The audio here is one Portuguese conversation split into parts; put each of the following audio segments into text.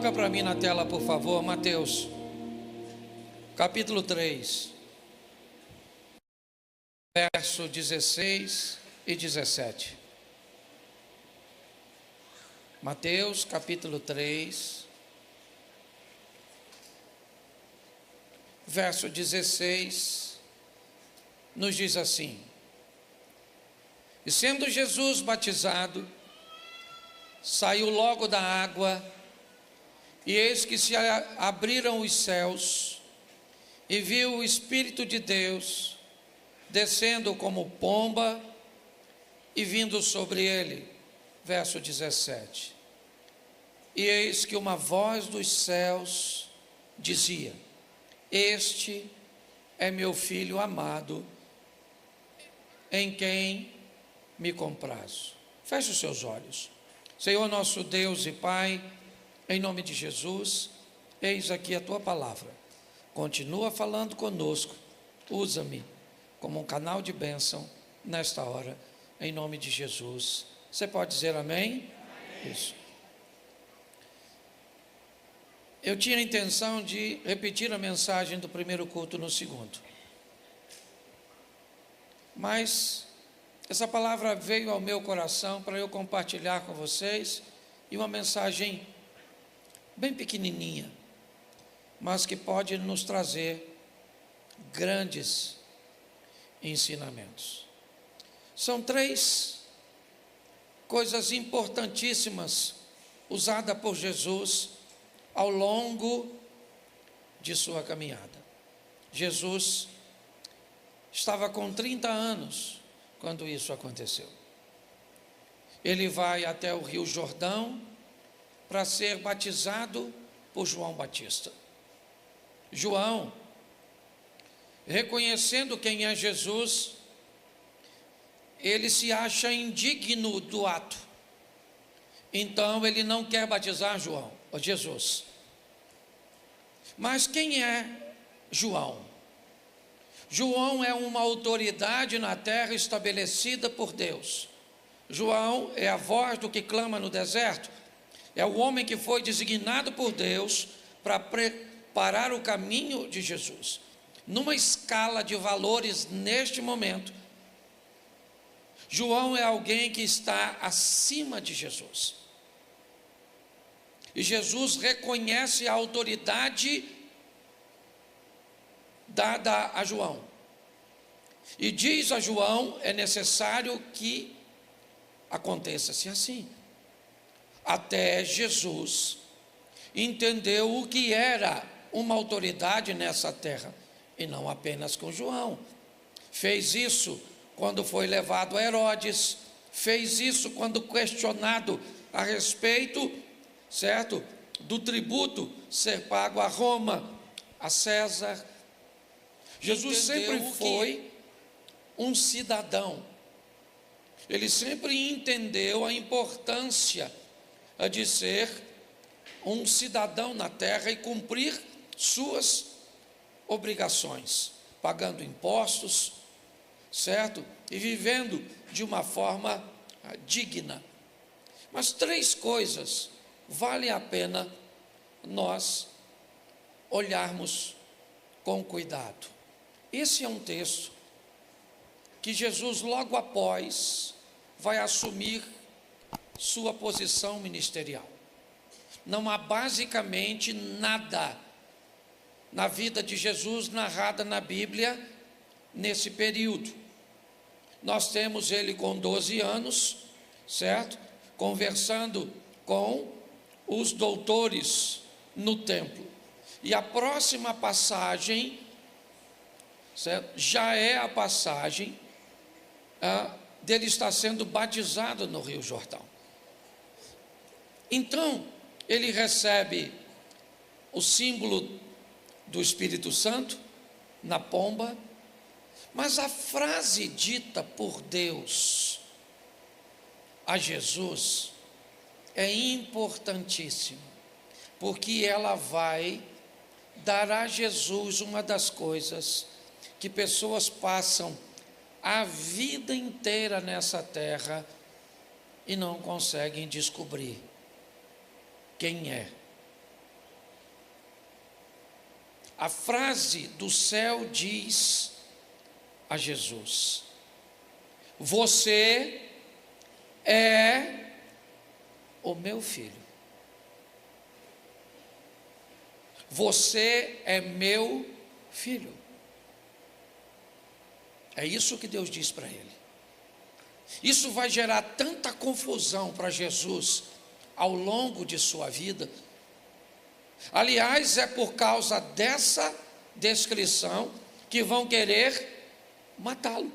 Coloca para mim na tela, por favor, Mateus, capítulo 3, verso 16 e 17. Mateus, capítulo 3, verso 16, nos diz assim: E sendo Jesus batizado, saiu logo da água, e eis que se abriram os céus, e viu o Espírito de Deus descendo como pomba e vindo sobre ele. Verso 17. E eis que uma voz dos céus dizia: Este é meu filho amado, em quem me comprazo. Feche os seus olhos. Senhor nosso Deus e Pai, em nome de Jesus, eis aqui a Tua palavra. Continua falando conosco. Usa-me como um canal de bênção nesta hora, em nome de Jesus. Você pode dizer amém? Amém. Isso. Eu tinha a intenção de repetir a mensagem do primeiro culto no segundo. Mas essa palavra veio ao meu coração para eu compartilhar com vocês, e uma mensagem bem pequenininha, mas que pode nos trazer grandes ensinamentos. São 3 coisas importantíssimas usadas por Jesus ao longo de sua caminhada. Jesus estava com 30 anos quando isso aconteceu. Ele vai até o Rio Jordão para ser batizado por João Batista. João, reconhecendo quem é Jesus, ele se acha indigno do ato. Então ele não quer batizar Jesus. Mas quem é João? João é uma autoridade na terra estabelecida por Deus. João é a voz do que clama no deserto. É o homem que foi designado por Deus para preparar o caminho de Jesus. Numa escala de valores neste momento, João é alguém que está acima de Jesus. E Jesus reconhece a autoridade dada a João. E diz a João: é necessário que aconteça-se assim. Até Jesus entendeu o que era uma autoridade nessa terra, e não apenas com João. Fez isso quando foi levado a Herodes, fez isso quando questionado a respeito, certo, do tributo ser pago a Roma, a César. Jesus sempre foi um cidadão. Ele sempre entendeu a importância de ser um cidadão na terra e cumprir suas obrigações, pagando impostos, certo? E vivendo de uma forma digna. Mas 3 coisas vale a pena nós olharmos com cuidado. Esse é um texto que Jesus, logo após, vai assumir sua posição ministerial. Não há basicamente nada na vida de Jesus narrada na Bíblia nesse período. Nós temos ele com 12 anos, certo? Conversando com os doutores no templo. E a próxima passagem, certo, já é a passagem dele estar sendo batizado no Rio Jordão. Então, ele recebe o símbolo do Espírito Santo na pomba, mas a frase dita por Deus a Jesus é importantíssima, porque ela vai dar a Jesus uma das coisas que pessoas passam a vida inteira nessa terra e não conseguem descobrir: quem é a frase do céu diz a Jesus: você é o meu filho. Você é meu filho. É isso que Deus diz para ele. Isso vai gerar tanta confusão para Jesus ao longo de sua vida. Aliás, é por causa dessa descrição que vão querer matá-lo.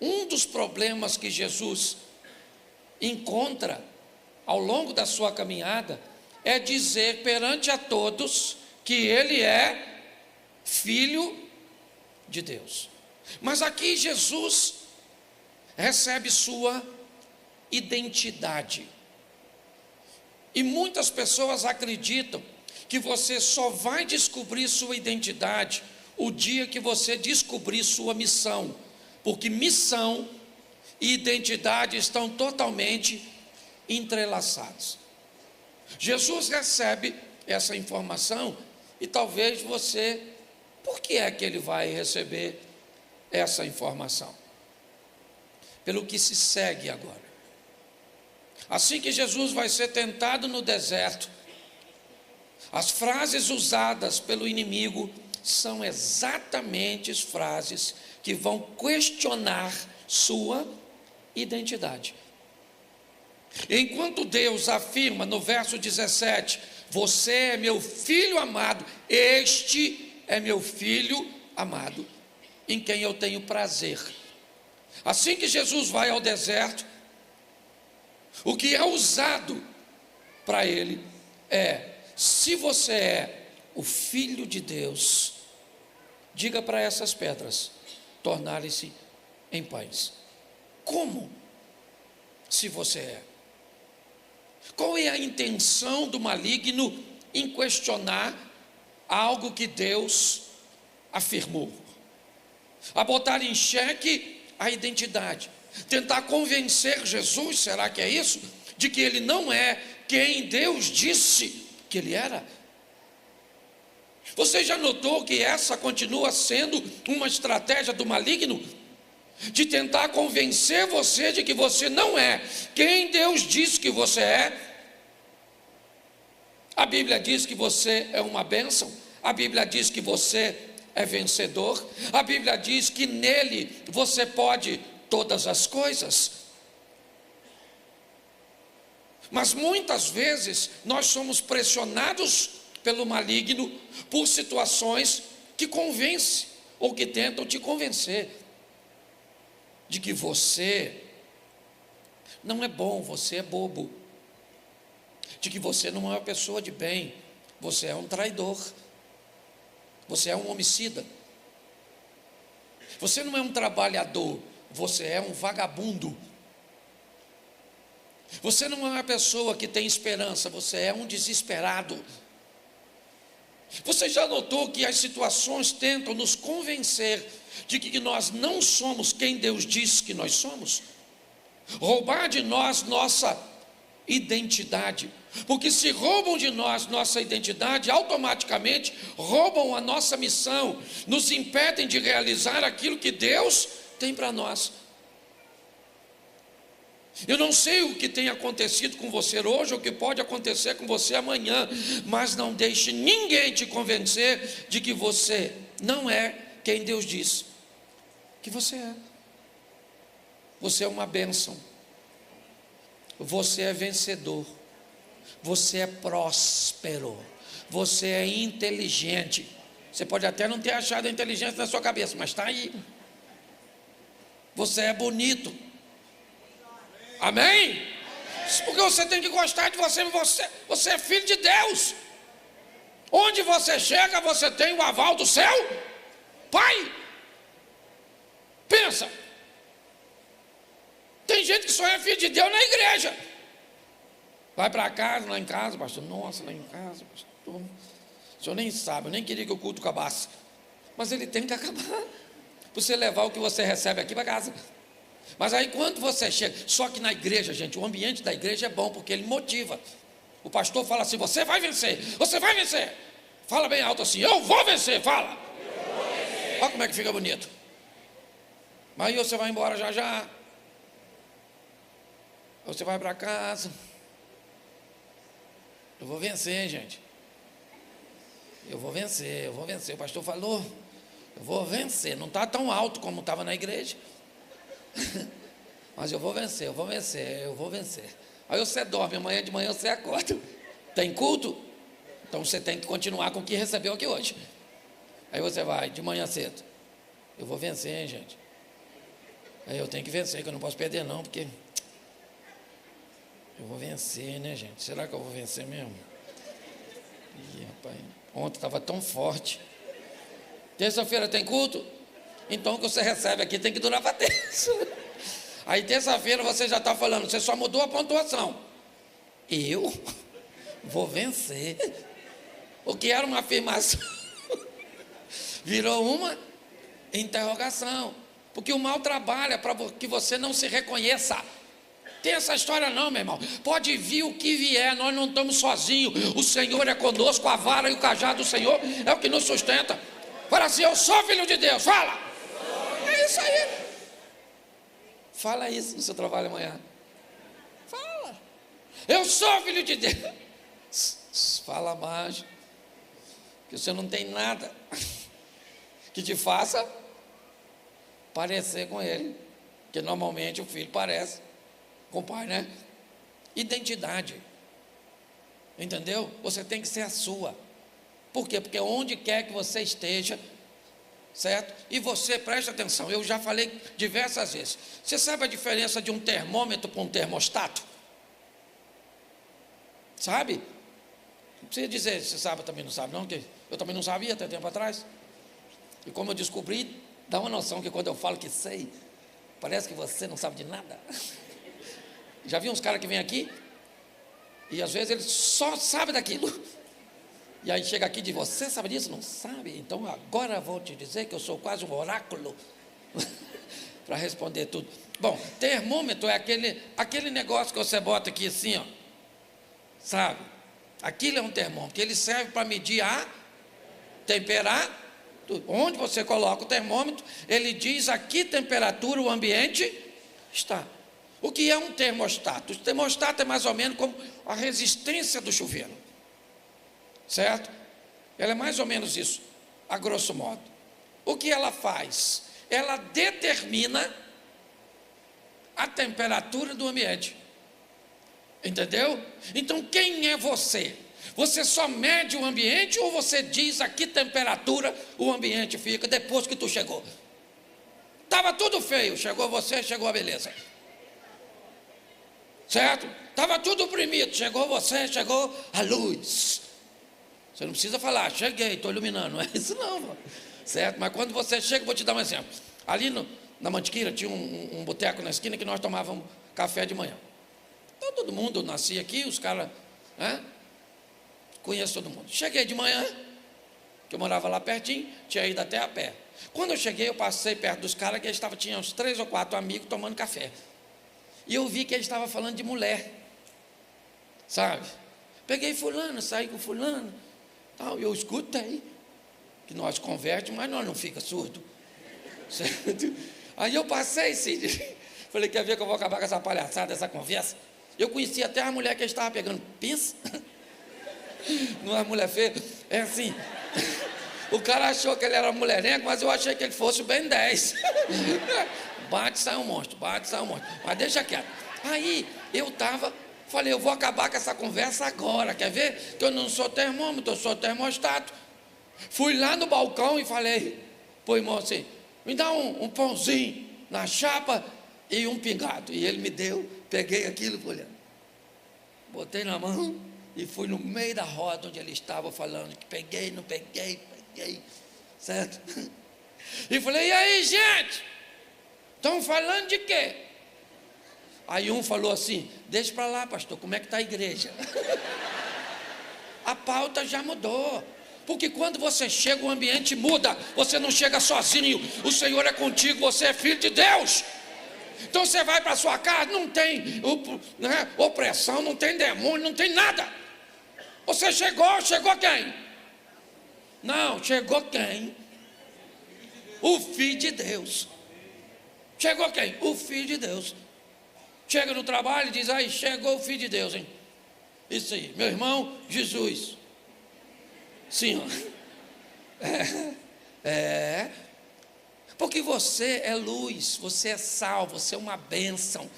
Um dos problemas que Jesus encontra ao longo da sua caminhada é dizer perante a todos que ele é filho de Deus. Mas aqui Jesus recebe sua identidade. E muitas pessoas acreditam que você só vai descobrir sua identidade o dia que você descobrir sua missão, porque missão e identidade estão totalmente entrelaçados. Jesus recebe essa informação e talvez você, por que é que ele vai receber essa informação? Pelo que se segue agora. Assim que Jesus vai ser tentado no deserto, as frases usadas pelo inimigo são exatamente as frases que vão questionar sua identidade. Enquanto Deus afirma no verso 17: você é meu filho amado, este é meu filho amado, em quem eu tenho prazer. Assim que Jesus vai ao deserto, o que é usado para ele é: se você é o filho de Deus, diga para essas pedras tornarem-se em pães. Como? Se você é. Qual é a intenção do maligno em questionar algo que Deus afirmou? A botar em xeque a identidade, tentar convencer Jesus, será que é isso? De que ele não é quem Deus disse que ele era. Você já notou que essa continua sendo uma estratégia do maligno? De tentar convencer você de que você não é quem Deus disse que você é. A Bíblia diz que você é uma bênção. A Bíblia diz que você é vencedor. A Bíblia diz que nele você pode todas as coisas. Mas muitas vezes nós somos pressionados pelo maligno por situações que convencem ou que tentam te convencer de que você não é bom, você é bobo, de que você não é uma pessoa de bem, você é um traidor, você é um homicida, você não é um trabalhador, você é um vagabundo, você não é uma pessoa que tem esperança, você é um desesperado. Você já notou que as situações tentam nos convencer de que nós não somos quem Deus diz que nós somos? Roubar de nós nossa identidade, porque se roubam de nós nossa identidade, automaticamente roubam a nossa missão, nos impedem de realizar aquilo que Deus tem para nós. Eu não sei o que tem acontecido com você hoje, ou o que pode acontecer com você amanhã, mas não deixe ninguém te convencer de que você não é quem Deus diz que você é. Você é uma bênção, você é vencedor, você é próspero, você é inteligente. Você pode até não ter achado a inteligência na sua cabeça, mas está aí. Você é bonito. Amém? Porque você tem que gostar de você, você é filho de Deus. Onde você chega, você tem o aval do céu. Pai, pensa. Tem gente que só é filho de Deus na igreja. Vai para casa, lá em casa, pastor. Nossa, lá em casa, pastor. O senhor nem sabe, eu nem queria que o culto acabasse. Mas ele tem que acabar, para você levar o que você recebe aqui para casa. Mas aí quando você chega, só que na igreja, gente, o ambiente da igreja é bom, porque ele motiva. O pastor fala assim: você vai vencer, você vai vencer. Fala bem alto assim, eu vou vencer, fala. Olha como é que fica bonito. Mas aí você vai embora já já. Você vai para casa. Eu vou vencer, gente. Eu vou vencer, eu vou vencer. O pastor falou, eu vou vencer. Não está tão alto como estava na igreja. Mas eu vou vencer, eu vou vencer, eu vou vencer. Aí você dorme, amanhã de manhã você acorda. Tem culto? Então você tem que continuar com o que recebeu aqui hoje. Aí você vai, de manhã cedo. Eu vou vencer, hein, gente. Aí eu tenho que vencer, que eu não posso perder não, porque... Eu vou vencer, né, gente? Será que eu vou vencer mesmo? Ih, rapaz, ontem estava tão forte. Terça-feira tem culto? Então o que você recebe aqui tem que durar para terça. Aí terça-feira você já está falando, você só mudou a pontuação. Eu vou vencer. O que era uma afirmação virou uma interrogação. Porque o mal trabalha para que você não se reconheça. Tem essa história não, meu irmão. Pode vir o que vier, nós não estamos sozinhos. O Senhor é conosco, a vara e o cajado do Senhor é o que nos sustenta. Fala assim, eu sou filho de Deus, fala. É isso aí. Fala isso no seu trabalho amanhã. Fala. Eu sou filho de Deus. Fala mais. Que você não tem nada que te faça parecer com ele. Porque normalmente o filho parece com o pai, né? Identidade. Entendeu? Você tem que ser a sua. Por quê? Porque onde quer que você esteja, certo? E você, preste atenção, eu já falei diversas vezes. Você sabe a diferença de um termômetro para um termostato? Sabe? Não precisa dizer se sabe ou também não sabe, não, que eu também não sabia até tempo atrás. E como eu descobri, dá uma noção que quando eu falo que sei, parece que você não sabe de nada. Já vi uns caras que vêm aqui e às vezes eles só sabem daquilo. E aí chega aqui e diz, você sabe disso? Não sabe? Então agora vou te dizer que eu sou quase um oráculo para responder tudo. Bom, termômetro é aquele negócio que você bota aqui assim, ó. Sabe? Aquilo é um termômetro, ele serve para medir a temperatura. Onde você coloca o termômetro, ele diz a que temperatura o ambiente está. O que é um termostato? O termostato é mais ou menos como a resistência do chuveiro, certo? Ela é mais ou menos isso, a grosso modo. O que ela faz? Ela determina a temperatura do ambiente. Entendeu? Então quem é você? Você só mede o ambiente ou você diz a que temperatura o ambiente fica depois que tu chegou? Estava tudo feio, chegou você, chegou a beleza. Certo? Estava tudo oprimido, chegou você, chegou a luz. Você não precisa falar, cheguei, estou iluminando, não é isso não, certo? Mas quando você chega, vou te dar um exemplo. Ali na Mantiqueira tinha um boteco na esquina que nós tomávamos café de manhã. Então todo mundo nascia aqui, os caras, né? Conheço todo mundo. Cheguei de manhã, que eu morava lá pertinho, tinha ido até a pé. Quando eu cheguei, eu passei perto dos caras que eles tinham uns 3 ou 4 amigos tomando café. E eu vi que eles estavam falando de mulher, sabe? Peguei fulano, saí com fulano, tal, eu escutei, que nós convertimos, mas nós não fica surdo, certo? Aí eu passei, assim, falei, quer ver que eu vou acabar com essa palhaçada, essa conversa? Eu conheci até a mulher que eles estavam pegando, pensa, não é mulher feia, é assim, o cara achou que ele era mulherengo, mas eu achei que ele fosse o Ben 10, bate, sai um monstro, mas deixa quieto. Aí eu falei, eu vou acabar com essa conversa agora, quer ver? Que eu não sou termômetro, eu sou termostato. Fui lá no balcão e falei, pô, irmão, assim, me dá um pãozinho na chapa e um pingado. E ele me deu, peguei aquilo, olhando, botei na mão e fui no meio da roda onde ele estava falando, que peguei, não peguei, certo? E falei, e aí, gente? Estão falando de quê? Aí um falou assim, deixa para lá, pastor, como é que está a igreja? A pauta já mudou, porque quando você chega o ambiente muda, você não chega sozinho, o Senhor é contigo, você é filho de Deus. Então você vai para a sua casa, não tem opressão, não tem demônio, não tem nada. Você chegou quem? Não, chegou quem? O Filho de Deus. Chegou quem? O Filho de Deus. Chega no trabalho e diz, aí chegou o Filho de Deus, hein? Isso aí, meu irmão Jesus. Sim, ó. Porque você é luz, você é sal, você é uma bênção.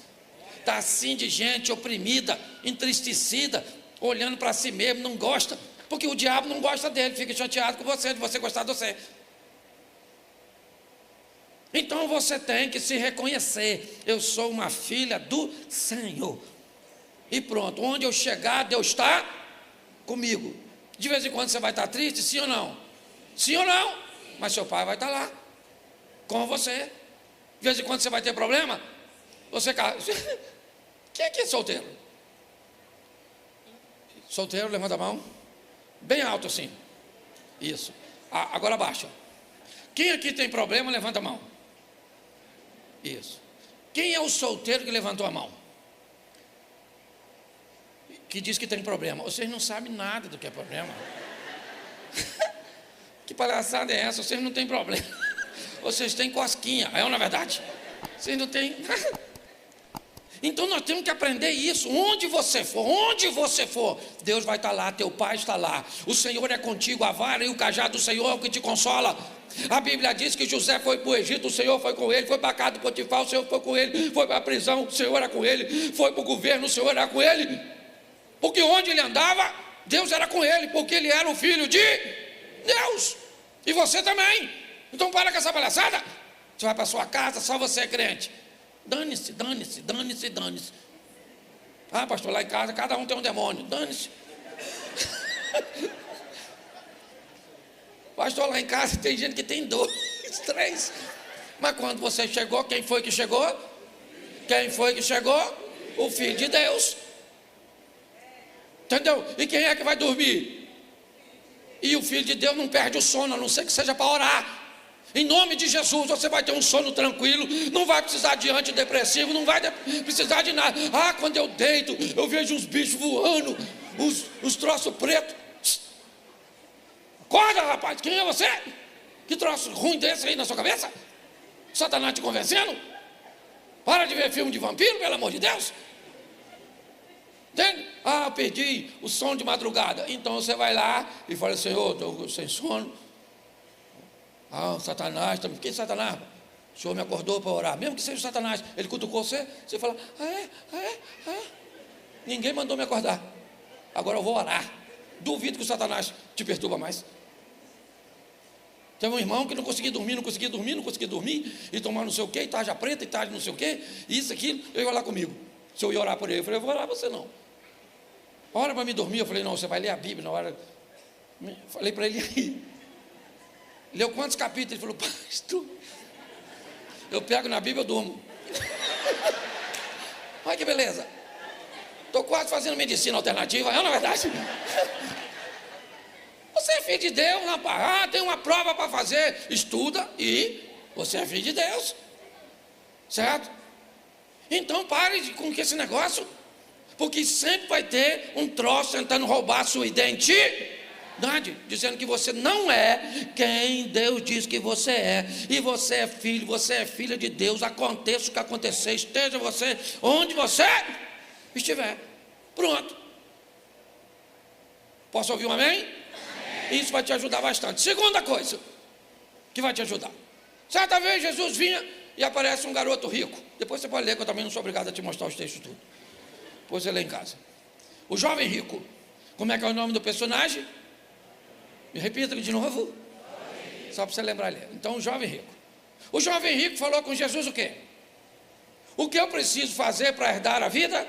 Está assim de gente oprimida, entristecida, olhando para si mesmo, não gosta, porque o diabo não gosta dele, fica chateado com você, de você gostar de você. Então você tem que se reconhecer, eu sou uma filha do Senhor, e pronto, onde eu chegar, Deus está comigo. De vez em quando você vai estar triste, sim ou não? Sim ou não? Mas seu pai vai estar lá, com você. De vez em quando você vai ter problema, você... Quem aqui é solteiro? Solteiro, levanta a mão. Bem alto assim. Isso. Agora abaixa. Quem aqui tem problema, levanta a mão. Isso. Quem é o solteiro que levantou a mão? Que diz que tem problema. Vocês não sabem nada do que é problema. Que palhaçada é essa? Vocês não têm problema. Vocês têm cosquinha. É ou não é verdade? Vocês não têm... Então nós temos que aprender isso. Onde você for, Deus vai estar lá, teu Pai está lá. O Senhor é contigo, a vara e o cajado do Senhor é o que te consola. A Bíblia diz que José foi para o Egito, o Senhor foi com ele. Foi para a casa do Potifar, o Senhor foi com ele. Foi para a prisão, o Senhor era com ele. Foi para o governo, o Senhor era com ele. Porque onde ele andava, Deus era com ele, porque ele era o filho de Deus. E você também. Então para com essa palhaçada. Você vai para a sua casa, só você é crente. Dane-se. Ah, pastor, lá em casa cada um tem um demônio. Dane-se. Pastor, lá em casa tem gente que tem 2, 3. Mas quando você chegou, quem foi que chegou? Quem foi que chegou? O Filho de Deus. Entendeu? E quem é que vai dormir? E o Filho de Deus não perde o sono, a não ser que seja para orar. Em nome de Jesus, você vai ter um sono tranquilo, não vai precisar de antidepressivo, não vai precisar de nada. Ah, quando eu deito, eu vejo uns bichos voando, uns troços pretos. Acorda, rapaz, quem é você? Que troço ruim desse aí na sua cabeça? Satanás te convencendo? Para de ver filme de vampiro, pelo amor de Deus. Entende? Ah, eu perdi o sono de madrugada. Então você vai lá e fala, Senhor, estou sem sono. Ah, Satanás, por que Satanás? O Senhor me acordou para orar. Mesmo que seja o Satanás, ele cutucou você, você fala, ninguém mandou me acordar. Agora eu vou orar. Duvido que o Satanás te perturba mais. Tem um irmão que não conseguia dormir, e tomar não sei o quê, e tarja preta, e tarja não sei o quê, isso, aquilo, eu ia lá comigo. Se eu ia orar por ele, eu falei, eu vou orar você não. Ora para me dormir, eu falei, não, você vai ler a Bíblia na hora. Falei para ele aí. Leu quantos capítulos? Ele falou, pastor, eu pego na Bíblia, eu durmo. Olha que beleza. Estou quase fazendo medicina alternativa, é ou não é verdade? Você é filho de Deus, rapaz. Ah, tem uma prova para fazer. Estuda e você é filho de Deus. Certo? Então pare com esse negócio, porque sempre vai ter um troço tentando roubar a sua identidade, dizendo que você não é quem Deus diz que você é, e você é filho, você é filha de Deus, aconteça o que acontecer, esteja você onde você estiver, pronto. Posso ouvir um amém? Amém. Isso vai te ajudar bastante. Segunda coisa que vai te ajudar, certa vez Jesus vinha e aparece um garoto rico. Depois você pode ler, que eu também não sou obrigado a te mostrar os textos tudo, depois você lê em casa. O jovem rico, como é que é o nome do personagem? Me repita de novo, só para você lembrar ali. Então, o jovem rico. O jovem rico falou com Jesus o quê? O que eu preciso fazer para herdar a vida?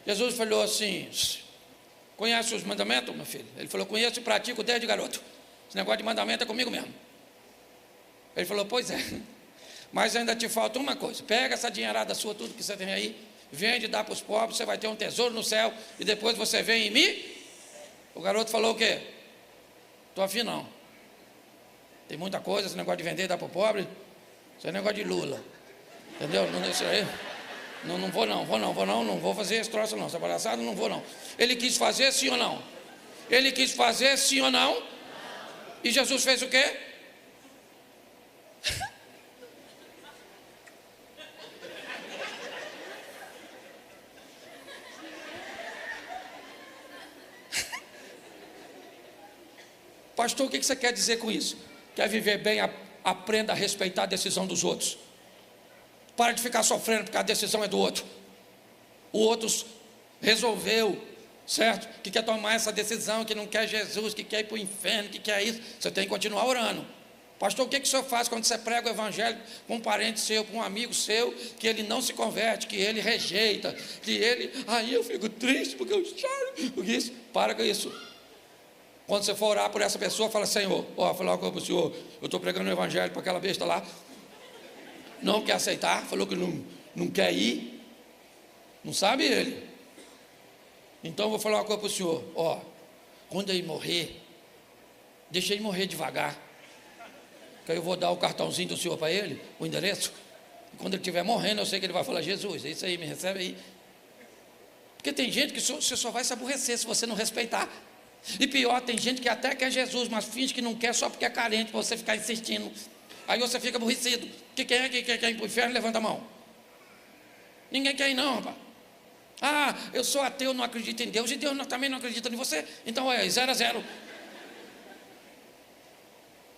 Jesus falou assim, conhece os mandamentos, meu filho? Ele falou, conheço e pratico desde garoto. Esse negócio de mandamento é comigo mesmo. Ele falou, pois é, mas ainda te falta uma coisa. Pega essa dinheirada sua, tudo que você tem aí, vende e dá para os pobres, você vai ter um tesouro no céu, e depois você vem em mim. O garoto falou o quê? Estou afim não. Tem muita coisa, esse negócio de vender e dar para o pobre, isso é negócio de Lula. Entendeu? Não vou fazer esse troço não, essa palhaçada não vou não. Ele quis fazer sim ou não? Ele quis fazer sim ou não? E Jesus fez o quê? Pastor, o que você quer dizer com isso? Quer viver bem? Aprenda a respeitar a decisão dos outros. Para de ficar sofrendo porque a decisão é do outro. O outro resolveu, certo? Que quer tomar essa decisão, que não quer Jesus, que quer ir para o inferno, que quer isso. Você tem que continuar orando. Pastor, o que o senhor faz quando você prega o evangelho para um parente seu, para um amigo seu, que ele não se converte, que ele rejeita, que ele... Aí eu fico triste porque eu choro. Porque isso, para com isso. Quando você for orar por essa pessoa, fala: Senhor, falar uma coisa para o senhor, eu estou pregando o evangelho para aquela besta lá, não quer aceitar, falou que não quer ir, não sabe ele. Então eu vou falar uma coisa para o senhor: quando ele morrer, deixa ele morrer devagar, que aí eu vou dar o cartãozinho do senhor para ele, o endereço, e quando ele estiver morrendo, eu sei que ele vai falar: Jesus, é isso aí, me recebe aí. Porque tem gente que você só vai se aborrecer se você não respeitar. E pior, tem gente que até quer Jesus, mas finge que não quer só porque é carente, para você ficar insistindo. Aí você fica aborrecido. Quem é que quer ir para o inferno? Levanta a mão. Ninguém quer ir não, rapaz. Eu sou ateu, não acredito em Deus, e Deus também não acredita em você. Então é 0-0.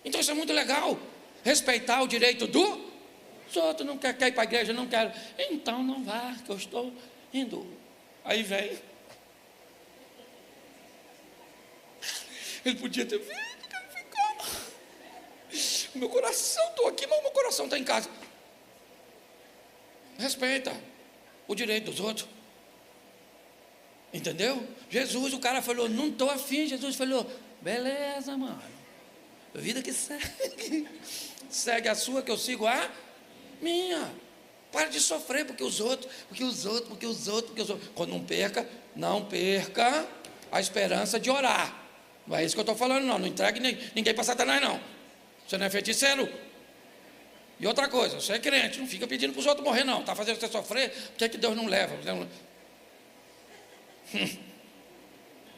Então isso é muito legal. Respeitar o direito dos outros. Não quer ir para a igreja, não quero. Então não vá, que eu estou indo. Aí vem. Ele podia ter vindo, o meu coração, estou aqui, mas o meu coração está em casa. Respeita o direito dos outros. Entendeu? Jesus, o cara falou: não estou afim. Jesus falou: beleza, mano, vida que segue. Segue a sua, que eu sigo a minha. Para de sofrer porque os outros. Quando não perca a esperança de orar. Não é isso que eu estou falando, não entregue ninguém para Satanás, não. Você não é feiticeiro. E outra coisa, você é crente, não fica pedindo para os outros morrer, não. Está fazendo você sofrer, por que é que Deus não leva?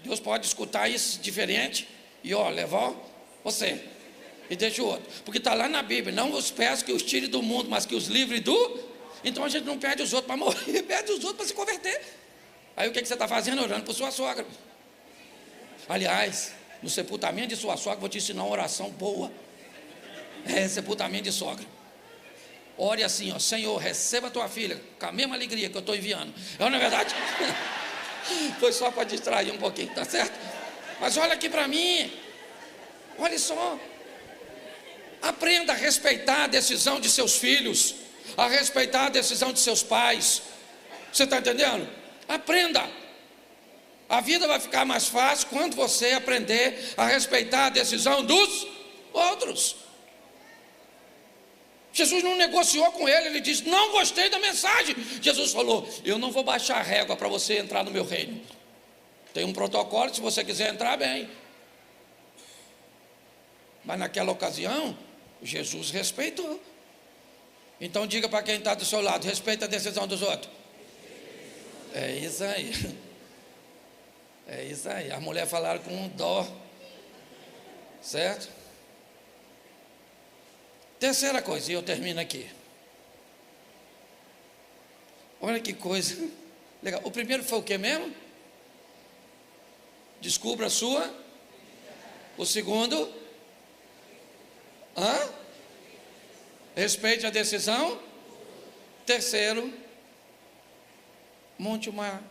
Deus pode escutar isso diferente e levar você e deixa o outro. Porque está lá na Bíblia: não os peço que os tire do mundo, mas que os livre do... Então a gente não pede os outros para morrer, pede os outros para se converter. Aí o que você está fazendo? Orando por sua sogra. Aliás, no sepultamento de sua sogra, vou te ensinar uma oração boa. Sepultamento de sogra. Ore assim: Senhor, receba a tua filha com a mesma alegria que eu estou enviando. Não é verdade? Foi só para distrair um pouquinho, tá certo? Mas olha aqui para mim. Olha só. Aprenda a respeitar a decisão de seus filhos, a respeitar a decisão de seus pais. Você está entendendo? Aprenda. A vida vai ficar mais fácil quando você aprender a respeitar a decisão dos outros. Jesus não negociou com ele, ele disse: não gostei da mensagem. Jesus falou: eu não vou baixar a régua para você entrar no meu reino. Tem um protocolo, se você quiser entrar, bem. Mas naquela ocasião, Jesus respeitou. Então diga para quem está do seu lado: respeita a decisão dos outros. É isso aí. É isso aí. As mulheres falaram com um dó. Certo? Terceira coisa, e eu termino aqui. Olha que coisa legal. O primeiro foi o que mesmo? Descubra a sua. O segundo? Respeite a decisão. Terceiro, monte uma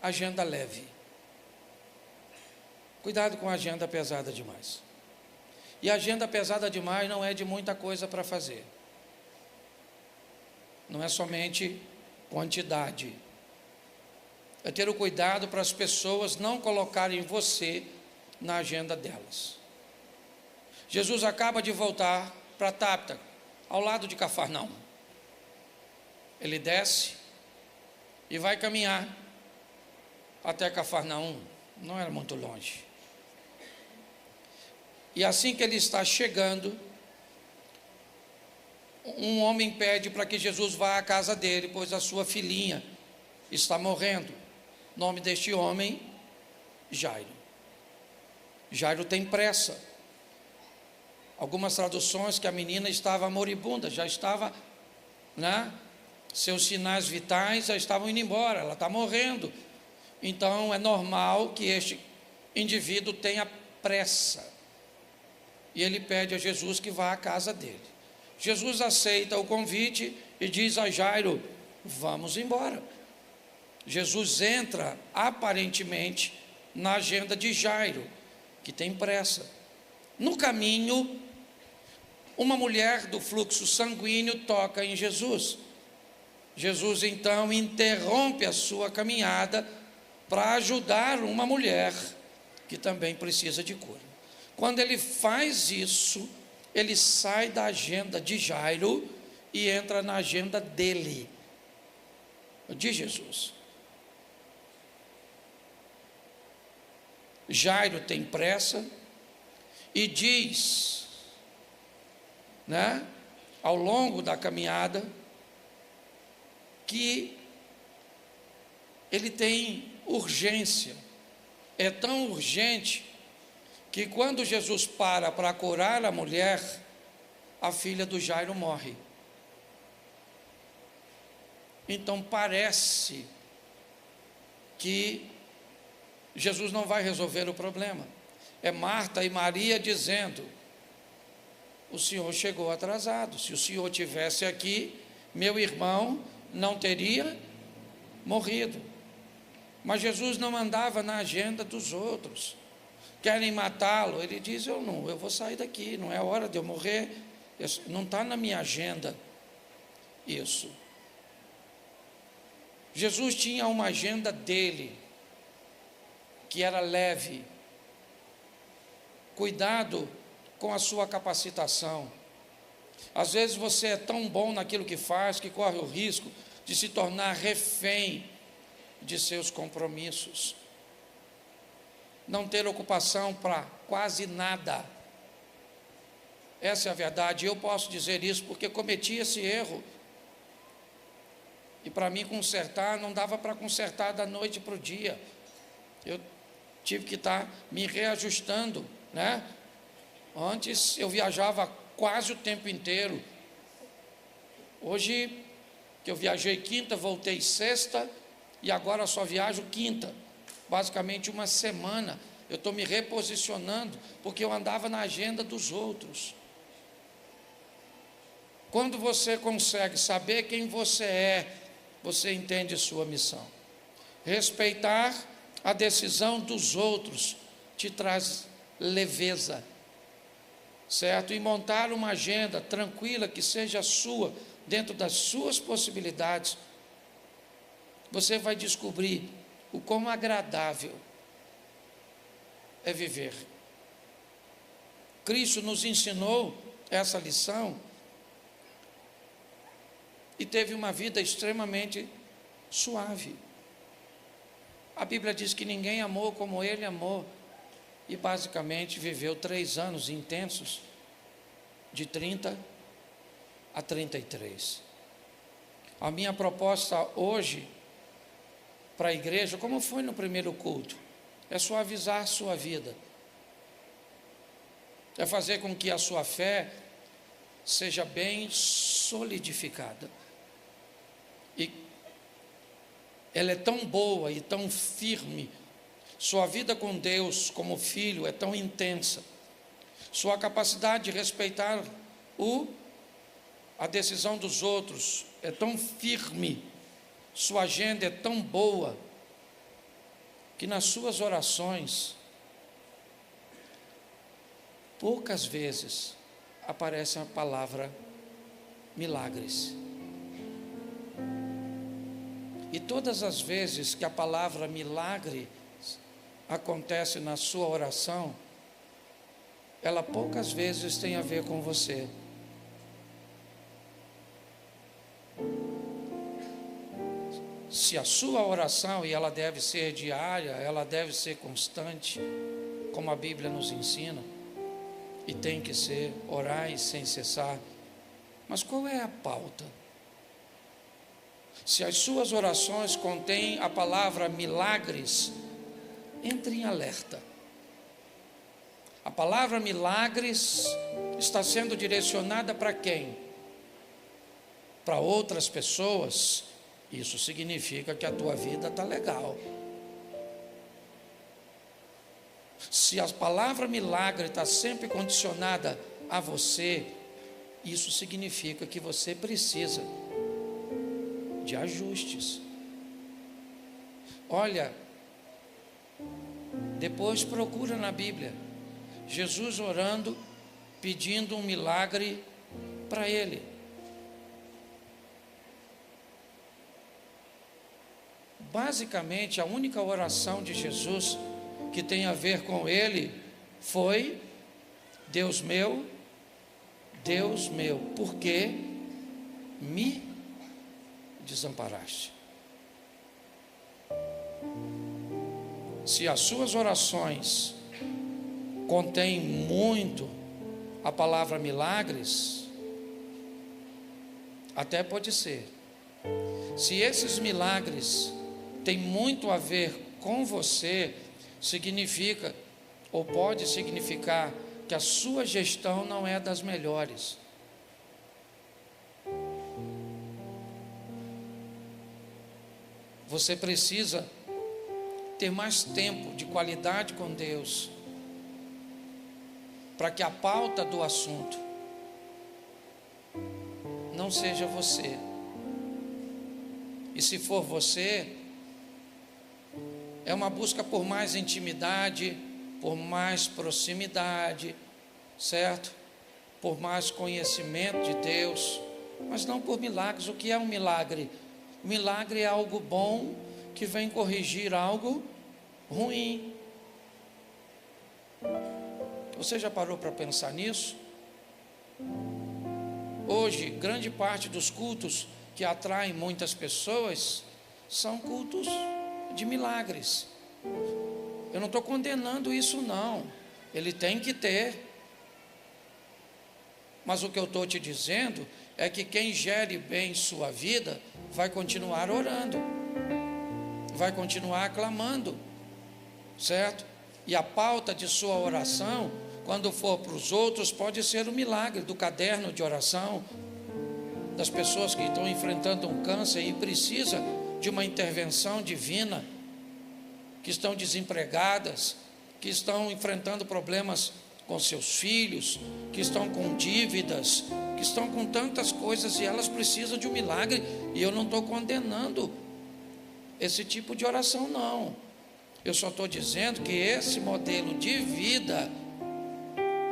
agenda leve. Cuidado com a agenda pesada demais. E a agenda pesada demais não é de muita coisa para fazer. Não é somente quantidade. É ter o cuidado para as pessoas não colocarem você na agenda delas. Jesus acaba de voltar para Tábita, ao lado de Cafarnaum. Ele desce e vai caminhar até Cafarnaum. Não era muito longe. E assim que ele está chegando, um homem pede para que Jesus vá à casa dele, pois a sua filhinha está morrendo. O nome deste homem, Jairo. Jairo tem pressa. Algumas traduções que a menina estava moribunda, já estava, né? Seus sinais vitais já estavam indo embora, ela está morrendo. Então é normal que este indivíduo tenha pressa. E ele pede a Jesus que vá à casa dele. Jesus aceita o convite e diz a Jairo: vamos embora. Jesus entra aparentemente na agenda de Jairo, que tem pressa. No caminho, uma mulher do fluxo sanguíneo toca em Jesus. Jesus então interrompe a sua caminhada para ajudar uma mulher que também precisa de cura. Quando ele faz isso, ele sai da agenda de Jairo e entra na agenda dele, de Jesus. Jairo tem pressa e diz, né, ao longo da caminhada, que ele tem urgência. É tão urgente que quando Jesus para curar a mulher, a filha do Jairo morre. Então parece que Jesus não vai resolver o problema. É Marta e Maria dizendo: o Senhor chegou atrasado, se o Senhor tivesse aqui, meu irmão não teria morrido. Mas Jesus não andava na agenda dos outros. Querem matá-lo, ele diz: eu vou sair daqui, não é hora de eu morrer, não está na minha agenda isso. Jesus tinha uma agenda dele, que era leve. Cuidado com a sua capacitação. Às vezes você é tão bom naquilo que faz, que corre o risco de se tornar refém de seus compromissos. Não ter ocupação para quase nada. Essa é a verdade. Eu posso dizer isso porque cometi esse erro. E para mim consertar, não dava para consertar da noite para o dia. Eu tive que estar me reajustando, né? Antes eu viajava quase o tempo inteiro. Hoje, que eu viajei quinta, voltei sexta, e agora só viajo quinta. Basicamente uma semana. Eu estou me reposicionando, porque eu andava na agenda dos outros. Quando você consegue saber quem você é, você entende sua missão. Respeitar a decisão dos outros te traz leveza, certo? E montar uma agenda tranquila, que seja sua, dentro das suas possibilidades, você vai descobrir o quão agradável é viver. Cristo nos ensinou essa lição e teve uma vida extremamente suave. A Bíblia diz que ninguém amou como ele amou, e basicamente viveu 3 anos intensos, de 30 a 33. A minha proposta hoje para a igreja, como foi no primeiro culto, é suavizar a sua vida, é fazer com que a sua fé seja bem solidificada. E ela é tão boa e tão firme, sua vida com Deus como filho é tão intensa, sua capacidade de respeitar a decisão dos outros é tão firme, sua agenda é tão boa, que nas suas orações, poucas vezes aparece a palavra milagres. E todas as vezes que a palavra milagre acontece na sua oração, ela poucas vezes tem a ver com você. Se a sua oração, e ela deve ser diária, ela deve ser constante, como a Bíblia nos ensina, e tem que ser, orai sem cessar. Mas qual é a pauta? Se as suas orações contêm a palavra milagres, entre em alerta. A palavra milagres está sendo direcionada para quem? Para outras pessoas, isso significa que a tua vida está legal. Se a palavra milagre está sempre condicionada a você, isso significa que você precisa de ajustes. Olha, depois procura na Bíblia, Jesus orando, pedindo um milagre para ele. Basicamente, a única oração de Jesus que tem a ver com ele foi: Deus meu, por que me desamparaste? Se as suas orações contêm muito a palavra milagres, até pode ser. Se esses milagres têm muito a ver com você, significa, ou pode significar, que a sua gestão não é das melhores. Você precisa ter mais tempo de qualidade com Deus, para que a pauta do assunto não seja você. E se for você, é uma busca por mais intimidade, por mais proximidade, certo? Por mais conhecimento de Deus, mas não por milagres. O que é um milagre? O milagre é algo bom que vem corrigir algo ruim. Você já parou para pensar nisso? Hoje, grande parte dos cultos que atraem muitas pessoas são cultos de milagres. Eu não estou condenando isso, não. Ele tem que ter. Mas o que eu estou te dizendo é que quem gere bem sua vida vai continuar orando, vai continuar clamando, certo? E a pauta de sua oração, quando for para os outros, pode ser o milagre do caderno de oração, das pessoas que estão enfrentando um câncer e precisa de uma intervenção divina, que estão desempregadas, que estão enfrentando problemas com seus filhos, que estão com dívidas, que estão com tantas coisas e elas precisam de um milagre. E eu não estou condenando esse tipo de oração, não. Eu só estou dizendo que esse modelo de vida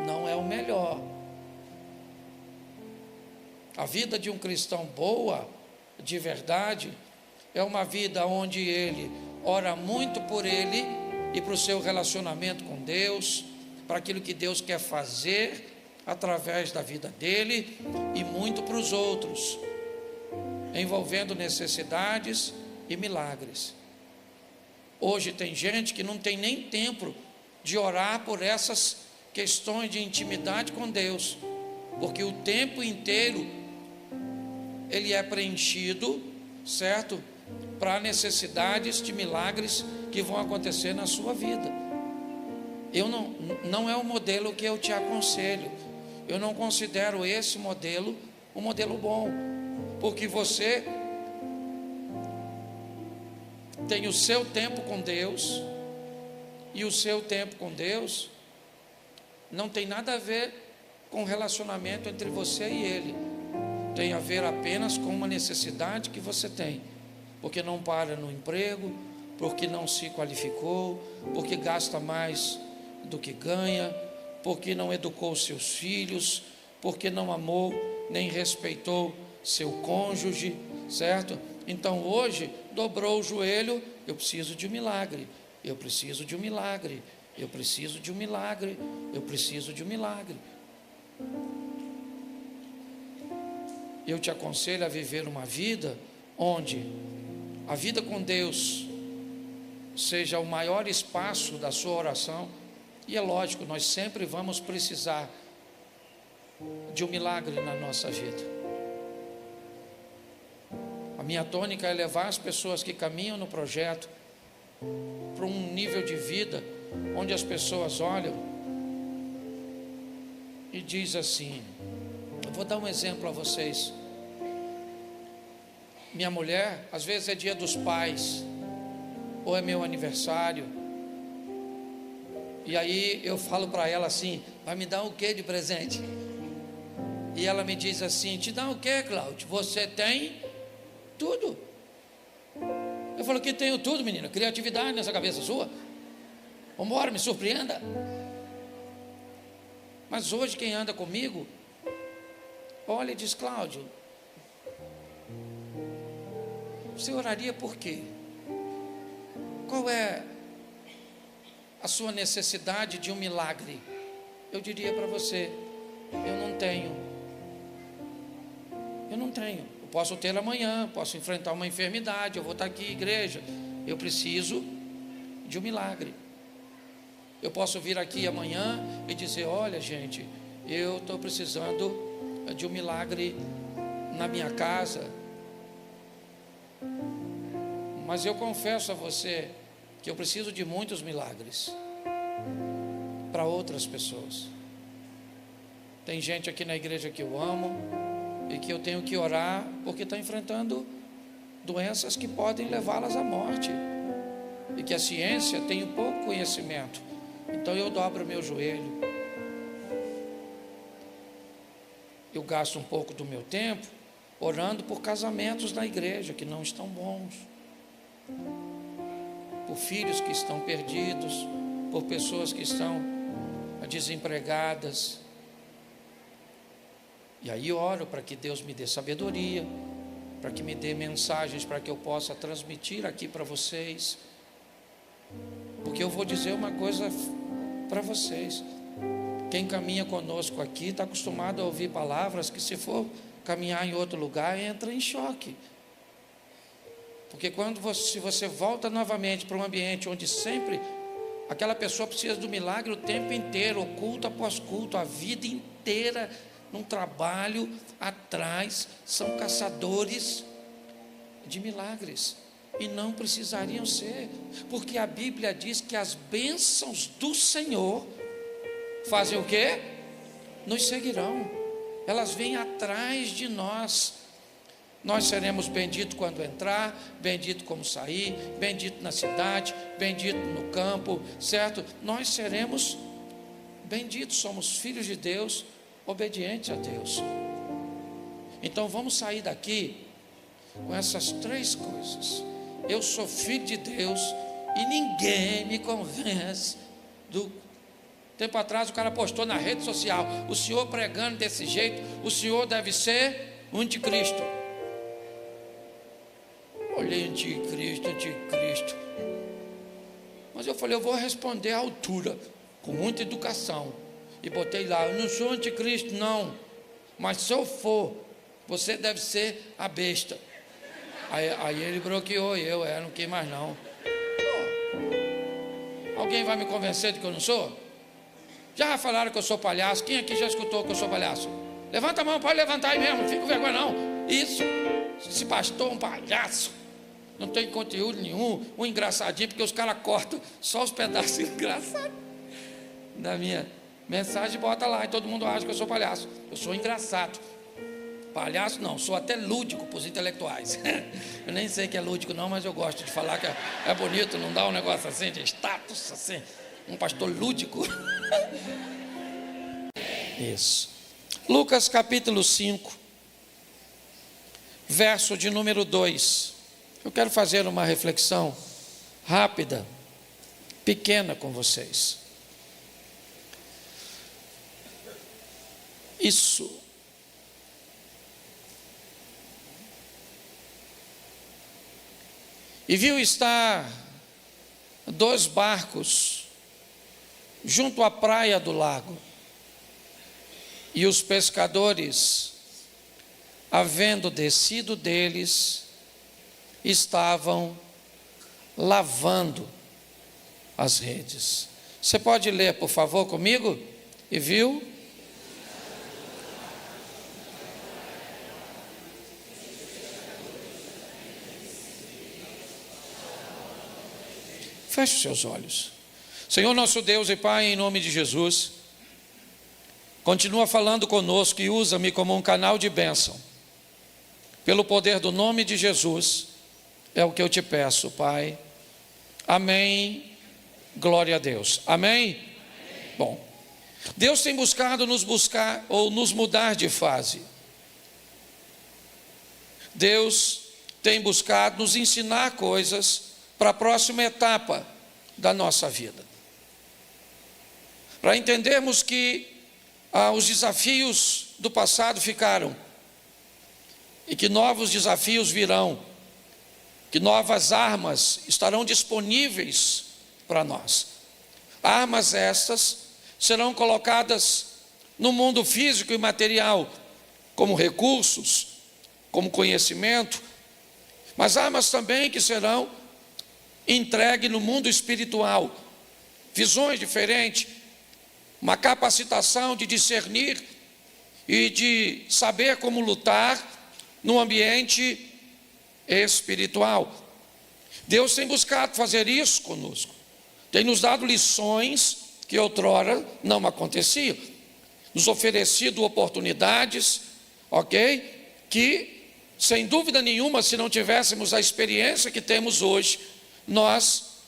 não é o melhor. A vida de um cristão boa, de verdade, é uma vida onde ele ora muito por ele e para o seu relacionamento com Deus, para aquilo que Deus quer fazer através da vida dele, e muito para os outros, envolvendo necessidades e milagres. Hoje tem gente que não tem nem tempo de orar por essas questões de intimidade com Deus, porque o tempo inteiro ele é preenchido, certo? Para necessidades de milagres que vão acontecer na sua vida. Não é o modelo que eu te aconselho. Eu não considero esse modelo um modelo bom, porque você tem o seu tempo com Deus, e o seu tempo com Deus não tem nada a ver com o relacionamento entre você e Ele. Tem a ver apenas com uma necessidade que você tem, porque não para no emprego, porque não se qualificou, porque gasta mais do que ganha, porque não educou seus filhos, porque não amou nem respeitou seu cônjuge, certo? Então hoje dobrou o joelho: eu preciso de um milagre, eu preciso de um milagre, eu preciso de um milagre, eu preciso de um milagre. Eu te aconselho a viver uma vida onde a vida com Deus seja o maior espaço da sua oração. E é lógico, nós sempre vamos precisar de um milagre na nossa vida. A minha tônica é levar as pessoas que caminham no projeto para um nível de vida onde as pessoas olham e diz assim, eu vou dar um exemplo a vocês. Minha mulher, às vezes é dia dos pais, ou é meu aniversário, e aí eu falo para ela assim, vai me dar o que de presente? E ela me diz assim, te dá o que, Cláudio? Você tem tudo. Eu falo que tenho tudo, menina, criatividade nessa cabeça sua. Vambora, me surpreenda. Mas hoje quem anda comigo, olha e diz, Cláudio, você oraria por quê? Qual é a sua necessidade de um milagre? Eu diria para você, eu não tenho. Eu posso ter amanhã, posso enfrentar uma enfermidade, eu vou estar aqui, igreja. Eu preciso de um milagre. Eu posso vir aqui amanhã e dizer, olha gente, eu estou precisando de um milagre na minha casa. Mas eu confesso a você que eu preciso de muitos milagres para outras pessoas. Tem gente aqui na igreja que eu amo e que eu tenho que orar porque está enfrentando doenças que podem levá-las à morte e que a ciência tem pouco conhecimento. Então eu dobro o meu joelho, eu gasto um pouco do meu tempo orando por casamentos na igreja que não estão bons, por filhos que estão perdidos, por pessoas que estão desempregadas. E aí eu oro para que Deus me dê sabedoria, para que me dê mensagens para que eu possa transmitir aqui para vocês. Porque eu vou dizer uma coisa para vocês, quem caminha conosco aqui está acostumado a ouvir palavras que, se for caminhar em outro lugar, entra em choque. Porque se você volta novamente para um ambiente onde sempre aquela pessoa precisa do milagre o tempo inteiro, culto após culto, a vida inteira num trabalho atrás, são caçadores de milagres. E não precisariam ser, porque a Bíblia diz que as bênçãos do Senhor fazem o quê? Nos seguirão, elas vêm atrás de nós. Nós seremos benditos quando entrar, bendito como sair, bendito na cidade, bendito no campo, certo? Nós seremos benditos, somos filhos de Deus, obedientes a Deus. Então vamos sair daqui com essas três coisas. Eu sou filho de Deus e ninguém me convence do... Tempo atrás o cara postou na rede social, o senhor pregando desse jeito, o senhor deve ser o anticristo. Olhei, anticristo. Mas eu falei, eu vou responder à altura, com muita educação. E botei lá, eu não sou anticristo não, mas se eu for, você deve ser a besta. Aí ele bloqueou eu não quis mais não. Alguém vai me convencer de que eu não sou? Já falaram que eu sou palhaço? Quem aqui já escutou que eu sou palhaço? Levanta a mão, pode levantar aí mesmo, não fica com vergonha não. Isso, esse pastor é um palhaço, não tem conteúdo nenhum, um engraçadinho, porque os caras cortam só os pedaços engraçados da minha mensagem e bota lá, e todo mundo acha que eu sou palhaço. Eu sou engraçado. Palhaço não, sou até lúdico para os intelectuais. Eu nem sei que é lúdico não, mas eu gosto de falar que é bonito, não dá um negócio assim de status, assim, um pastor lúdico. Isso. Lucas capítulo 5, verso de número 2. Eu quero fazer uma reflexão rápida, pequena com vocês. Isso. E viu estar 2 barcos junto à praia do lago. E os pescadores, havendo descido deles, estavam lavando as redes. Você pode ler, por favor, comigo? E viu? Feche os seus olhos. Senhor nosso Deus e Pai, em nome de Jesus, continua falando conosco e usa-me como um canal de bênção. Pelo poder do nome de Jesus, é o que eu te peço, Pai. Amém. Glória a Deus. Amém? Amém. Bom, Deus tem buscado nos mudar de fase. Deus tem buscado nos ensinar coisas para a próxima etapa da nossa vida. Para entendermos que os desafios do passado ficaram e que novos desafios virão, que novas armas estarão disponíveis para nós. Armas estas serão colocadas no mundo físico e material, como recursos, como conhecimento, mas armas também que serão entregues no mundo espiritual, visões diferentes, uma capacitação de discernir e de saber como lutar no ambiente espiritual. Deus tem buscado fazer isso conosco, tem nos dado lições que outrora não aconteciam, nos oferecido oportunidades, ok? Que, sem dúvida nenhuma, se não tivéssemos a experiência que temos hoje, nós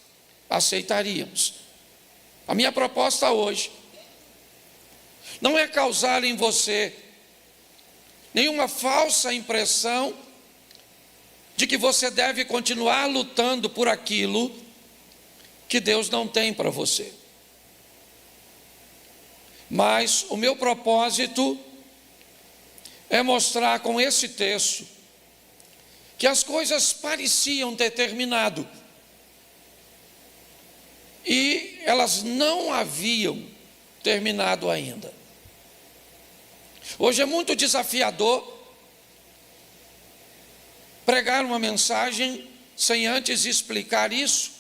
aceitaríamos. A minha proposta hoje não é causar em você nenhuma falsa impressão de que você deve continuar lutando por aquilo que Deus não tem para você. Mas o meu propósito é mostrar com esse texto que as coisas pareciam ter terminado e elas não haviam terminado ainda. Hoje é muito desafiador pregar uma mensagem sem antes explicar isso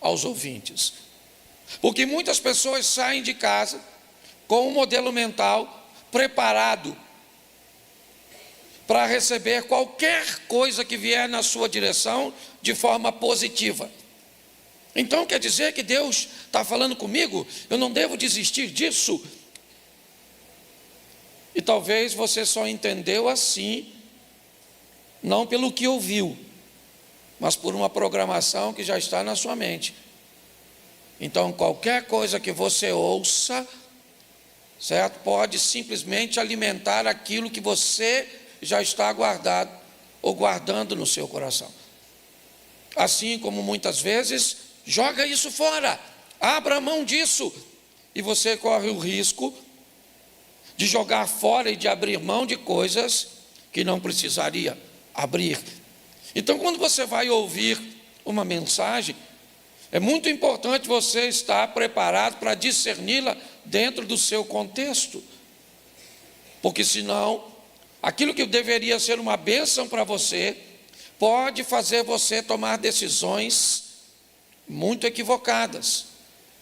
aos ouvintes, porque muitas pessoas saem de casa com um modelo mental preparado para receber qualquer coisa que vier na sua direção de forma positiva. Então quer dizer que Deus está falando comigo, eu não devo desistir disso? E talvez você só entendeu assim, não pelo que ouviu, mas por uma programação que já está na sua mente. Então qualquer coisa que você ouça, certo? Pode simplesmente alimentar aquilo que você já está guardado ou guardando no seu coração. Assim como muitas vezes, joga isso fora, abra mão disso, e você corre o risco de jogar fora e de abrir mão de coisas que não precisaria abrir. Então, quando você vai ouvir uma mensagem, é muito importante você estar preparado para discerni-la dentro do seu contexto, porque senão, aquilo que deveria ser uma bênção para você, pode fazer você tomar decisões muito equivocadas,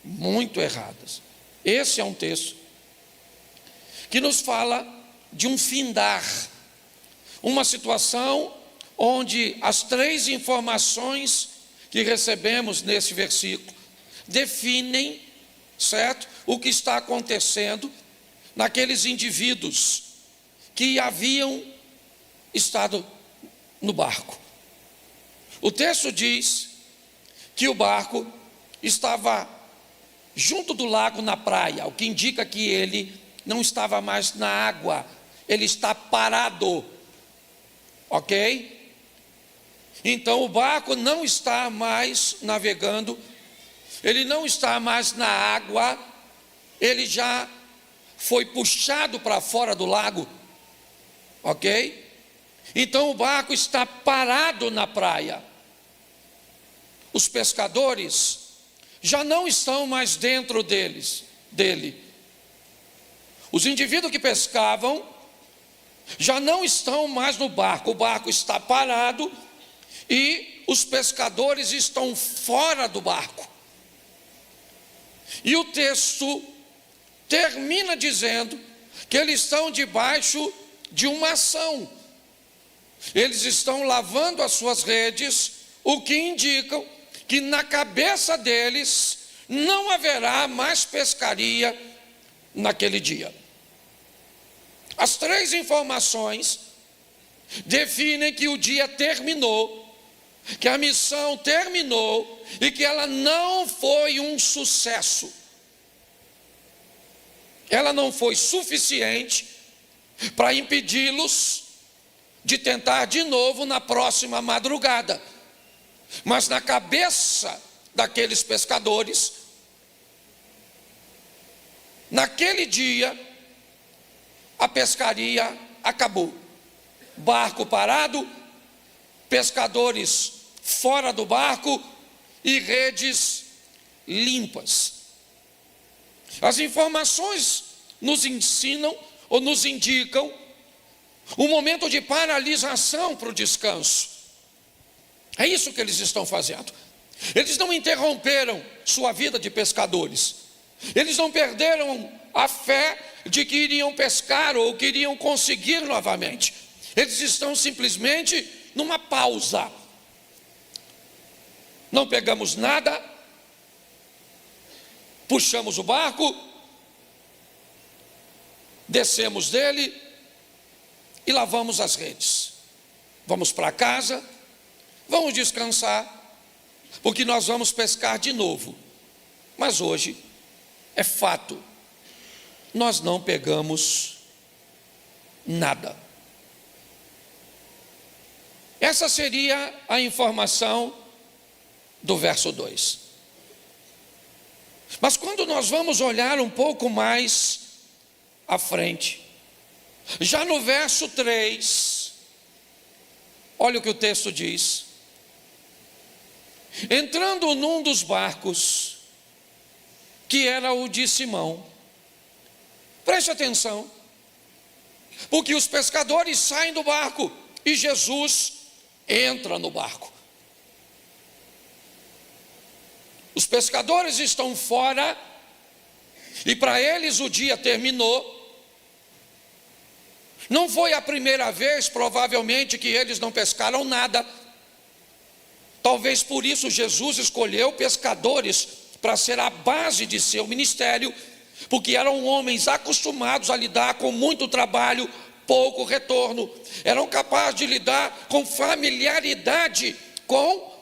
muito erradas. Esse é um texto que nos fala de um findar, uma situação onde as três informações que recebemos nesse versículo definem, certo, o que está acontecendo naqueles indivíduos que haviam estado no barco. O texto diz que o barco estava junto do lago na praia, o que indica que ele não estava mais na água, ele está parado, ok? Então o barco não está mais navegando, ele não está mais na água, ele já foi puxado para fora do lago, ok? Então o barco está parado na praia. Os pescadores já não estão mais dentro dele. Os indivíduos que pescavam já não estão mais no barco. O barco está parado e os pescadores estão fora do barco. E o texto termina dizendo que eles estão debaixo de uma ação. Eles estão lavando as suas redes, o que indica que na cabeça deles não haverá mais pescaria naquele dia. As três informações definem que o dia terminou, que a missão terminou e que ela não foi um sucesso. Ela não foi suficiente para impedi-los de tentar de novo na próxima madrugada. Mas na cabeça daqueles pescadores, naquele dia, a pescaria acabou. Barco parado, pescadores fora do barco e redes limpas. As informações nos ensinam ou nos indicam um momento de paralisação para o descanso. É isso que eles estão fazendo. Eles não interromperam sua vida de pescadores. Eles não perderam a fé de que iriam pescar ou que iriam conseguir novamente. Eles estão simplesmente numa pausa. Não pegamos nada, puxamos o barco, descemos dele e lavamos as redes. Vamos para casa, vamos descansar, porque nós vamos pescar de novo. Mas hoje é fato, nós não pegamos nada. Essa seria a informação do verso 2. Mas quando nós vamos olhar um pouco mais à frente, já no verso 3, olha o que o texto diz: entrando num dos barcos, que era o de Simão. Preste atenção, porque os pescadores saem do barco e Jesus entra no barco. Os pescadores estão fora e para eles o dia terminou. Não foi a primeira vez, provavelmente, que eles não pescaram nada. Talvez por isso Jesus escolheu pescadores para ser a base de seu ministério, porque eram homens acostumados a lidar com muito trabalho, pouco retorno. Eram capazes de lidar com familiaridade com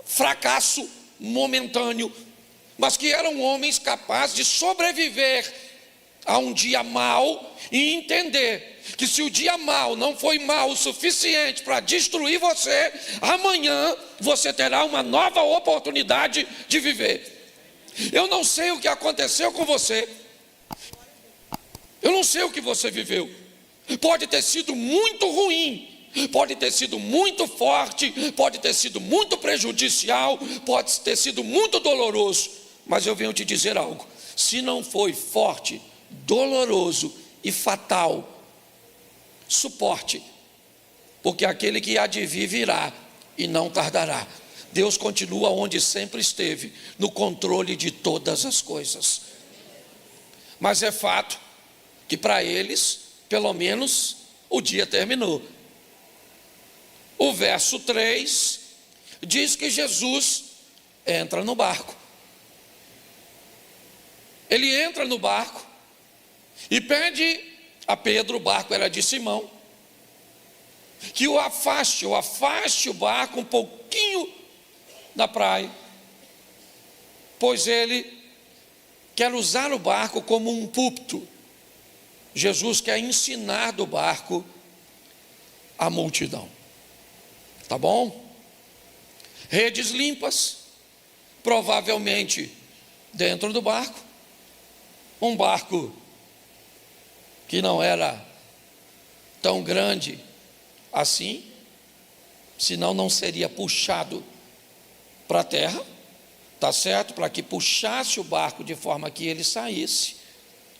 fracasso momentâneo, mas que eram homens capazes de sobreviver a um dia mau e entender que se o dia mau não foi mau o suficiente para destruir você, amanhã você terá uma nova oportunidade de viver. Eu não sei o que aconteceu com você, eu não sei o que você viveu. Pode ter sido muito ruim, pode ter sido muito forte, pode ter sido muito prejudicial, pode ter sido muito doloroso, mas eu venho te dizer algo: se não foi forte, doloroso e fatal, suporte, porque aquele que há de vir virá e não tardará. Deus continua onde sempre esteve, no controle de todas as coisas. Mas é fato que para eles, pelo menos, o dia terminou. O verso 3 diz que Jesus entra no barco. Ele entra no barco e pede a Pedro, o barco era de Simão, que o afaste o barco um pouquinho da praia, pois ele quer usar o barco como um púlpito. Jesus quer ensinar do barco a multidão. Tá bom? Redes limpas, provavelmente dentro do barco, um barco que não era tão grande assim, senão não seria puxado para a terra, tá certo? Para que puxasse o barco de forma que ele saísse,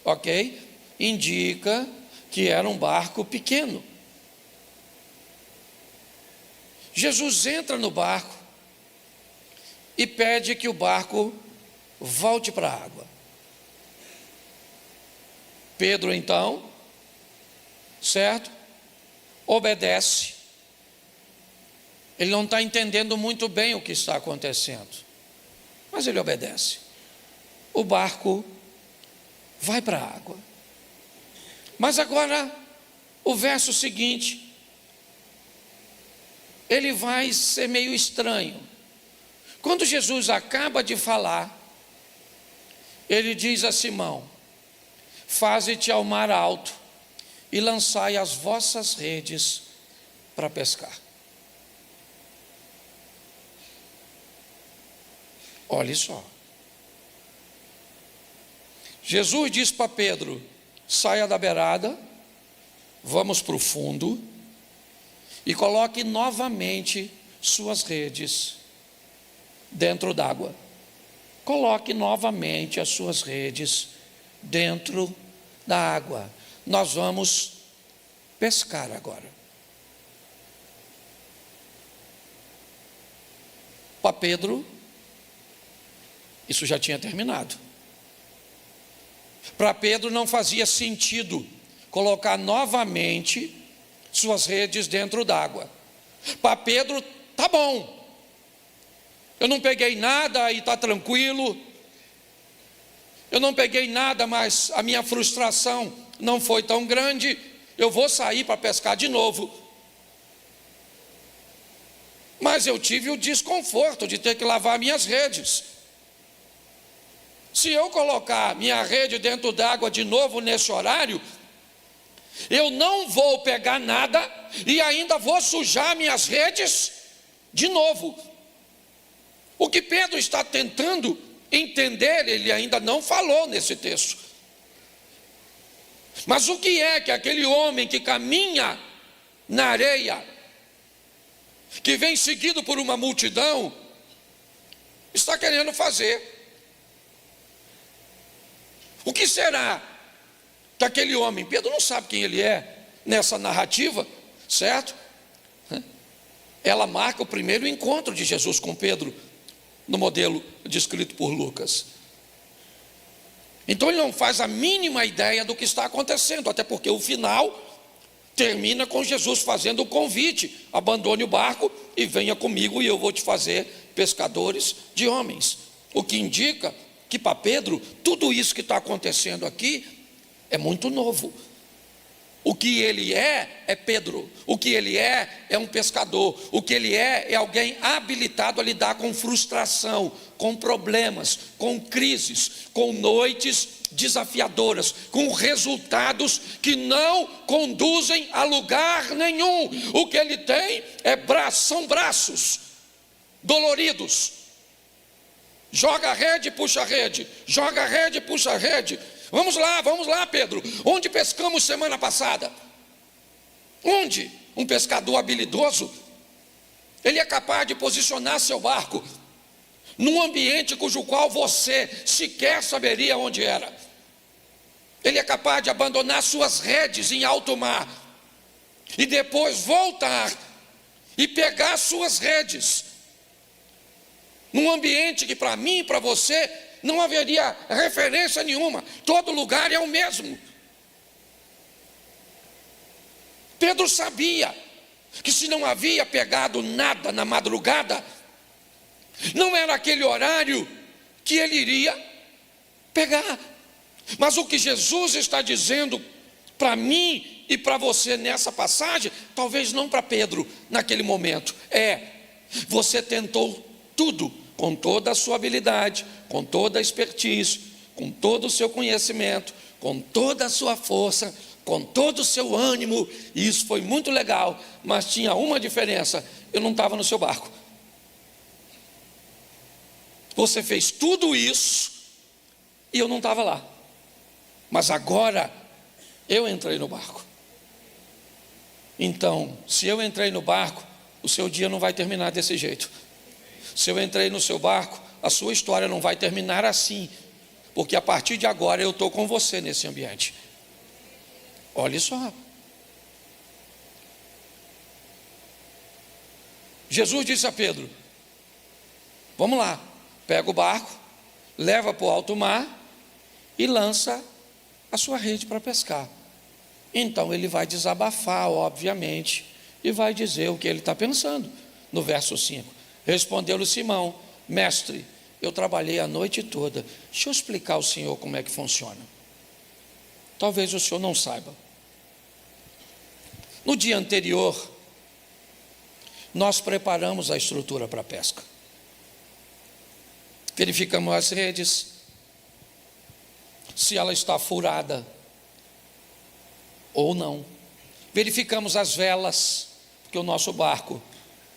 ok? Indica que era um barco pequeno. Jesus entra no barco e pede que o barco volte para a água. Pedro então, certo? Obedece. Ele não está entendendo muito bem o que está acontecendo, mas ele obedece. O barco vai para a água. Mas agora, o verso seguinte, ele vai ser meio estranho. Quando Jesus acaba de falar, ele diz a Simão: faze-te ao mar alto e lançai as vossas redes para pescar. Olhe só. Jesus diz para Pedro: saia da beirada, vamos para o fundo e coloque novamente suas redes dentro d'água. Coloque novamente as suas redes dentro da água. Nós vamos pescar agora. Para Pedro, isso já tinha terminado. Para Pedro não fazia sentido colocar novamente suas redes dentro d'água. Para Pedro, tá bom, eu não peguei nada e está tranquilo, eu não peguei nada, mas a minha frustração não foi tão grande, eu vou sair para pescar de novo. Mas eu tive o desconforto de ter que lavar minhas redes. Se eu colocar minha rede dentro d'água de novo nesse horário, eu não vou pegar nada e ainda vou sujar minhas redes de novo. O que Pedro está tentando entender, ele ainda não falou nesse texto. Mas o que é que aquele homem que caminha na areia, que vem seguido por uma multidão, está querendo fazer? O que será que aquele homem, Pedro não sabe quem ele é nessa narrativa, certo? Ela marca o primeiro encontro de Jesus com Pedro, no modelo descrito por Lucas. Então ele não faz a mínima ideia do que está acontecendo, até porque o final termina com Jesus fazendo o convite: abandone o barco e venha comigo e eu vou te fazer pescadores de homens. O que indica que para Pedro, tudo isso que está acontecendo aqui é muito novo. O que ele é Pedro. O que ele é um pescador. O que ele é alguém habilitado a lidar com frustração, com problemas, com crises, com noites desafiadoras, com resultados que não conduzem a lugar nenhum. O que ele tem são braços doloridos. Joga a rede, puxa a rede. Joga a rede, puxa a rede. Vamos lá, Pedro. Onde pescamos semana passada? Onde? Um pescador habilidoso, ele é capaz de posicionar seu barco num ambiente cujo qual você sequer saberia onde era. Ele é capaz de abandonar suas redes em alto mar e depois voltar e pegar suas redes num ambiente que para mim e para você não haveria referência nenhuma. Todo lugar é o mesmo. Pedro sabia que se não havia pegado nada na madrugada, não era aquele horário que ele iria pegar. Mas o que Jesus está dizendo para mim e para você nessa passagem, talvez não para Pedro naquele momento, você tentou tudo, com toda a sua habilidade, com toda a expertise, com todo o seu conhecimento, com toda a sua força, com todo o seu ânimo, e isso foi muito legal, mas tinha uma diferença: eu não estava no seu barco. Você fez tudo isso e eu não estava lá, mas agora eu entrei no barco. Então, se eu entrei no barco, o seu dia não vai terminar desse jeito. Se eu entrei no seu barco, a sua história não vai terminar assim, porque a partir de agora eu estou com você nesse ambiente. Olha só. Jesus disse a Pedro: vamos lá, pega o barco, leva para o alto mar e lança a sua rede para pescar. Então ele vai desabafar, obviamente, e vai dizer o que ele está pensando. No verso 5, respondeu-lhe Simão: mestre, eu trabalhei a noite toda, deixa eu explicar ao senhor como é que funciona. Talvez o senhor não saiba. No dia anterior, nós preparamos a estrutura para a pesca. Verificamos as redes, se ela está furada ou não. Verificamos as velas, porque o nosso barco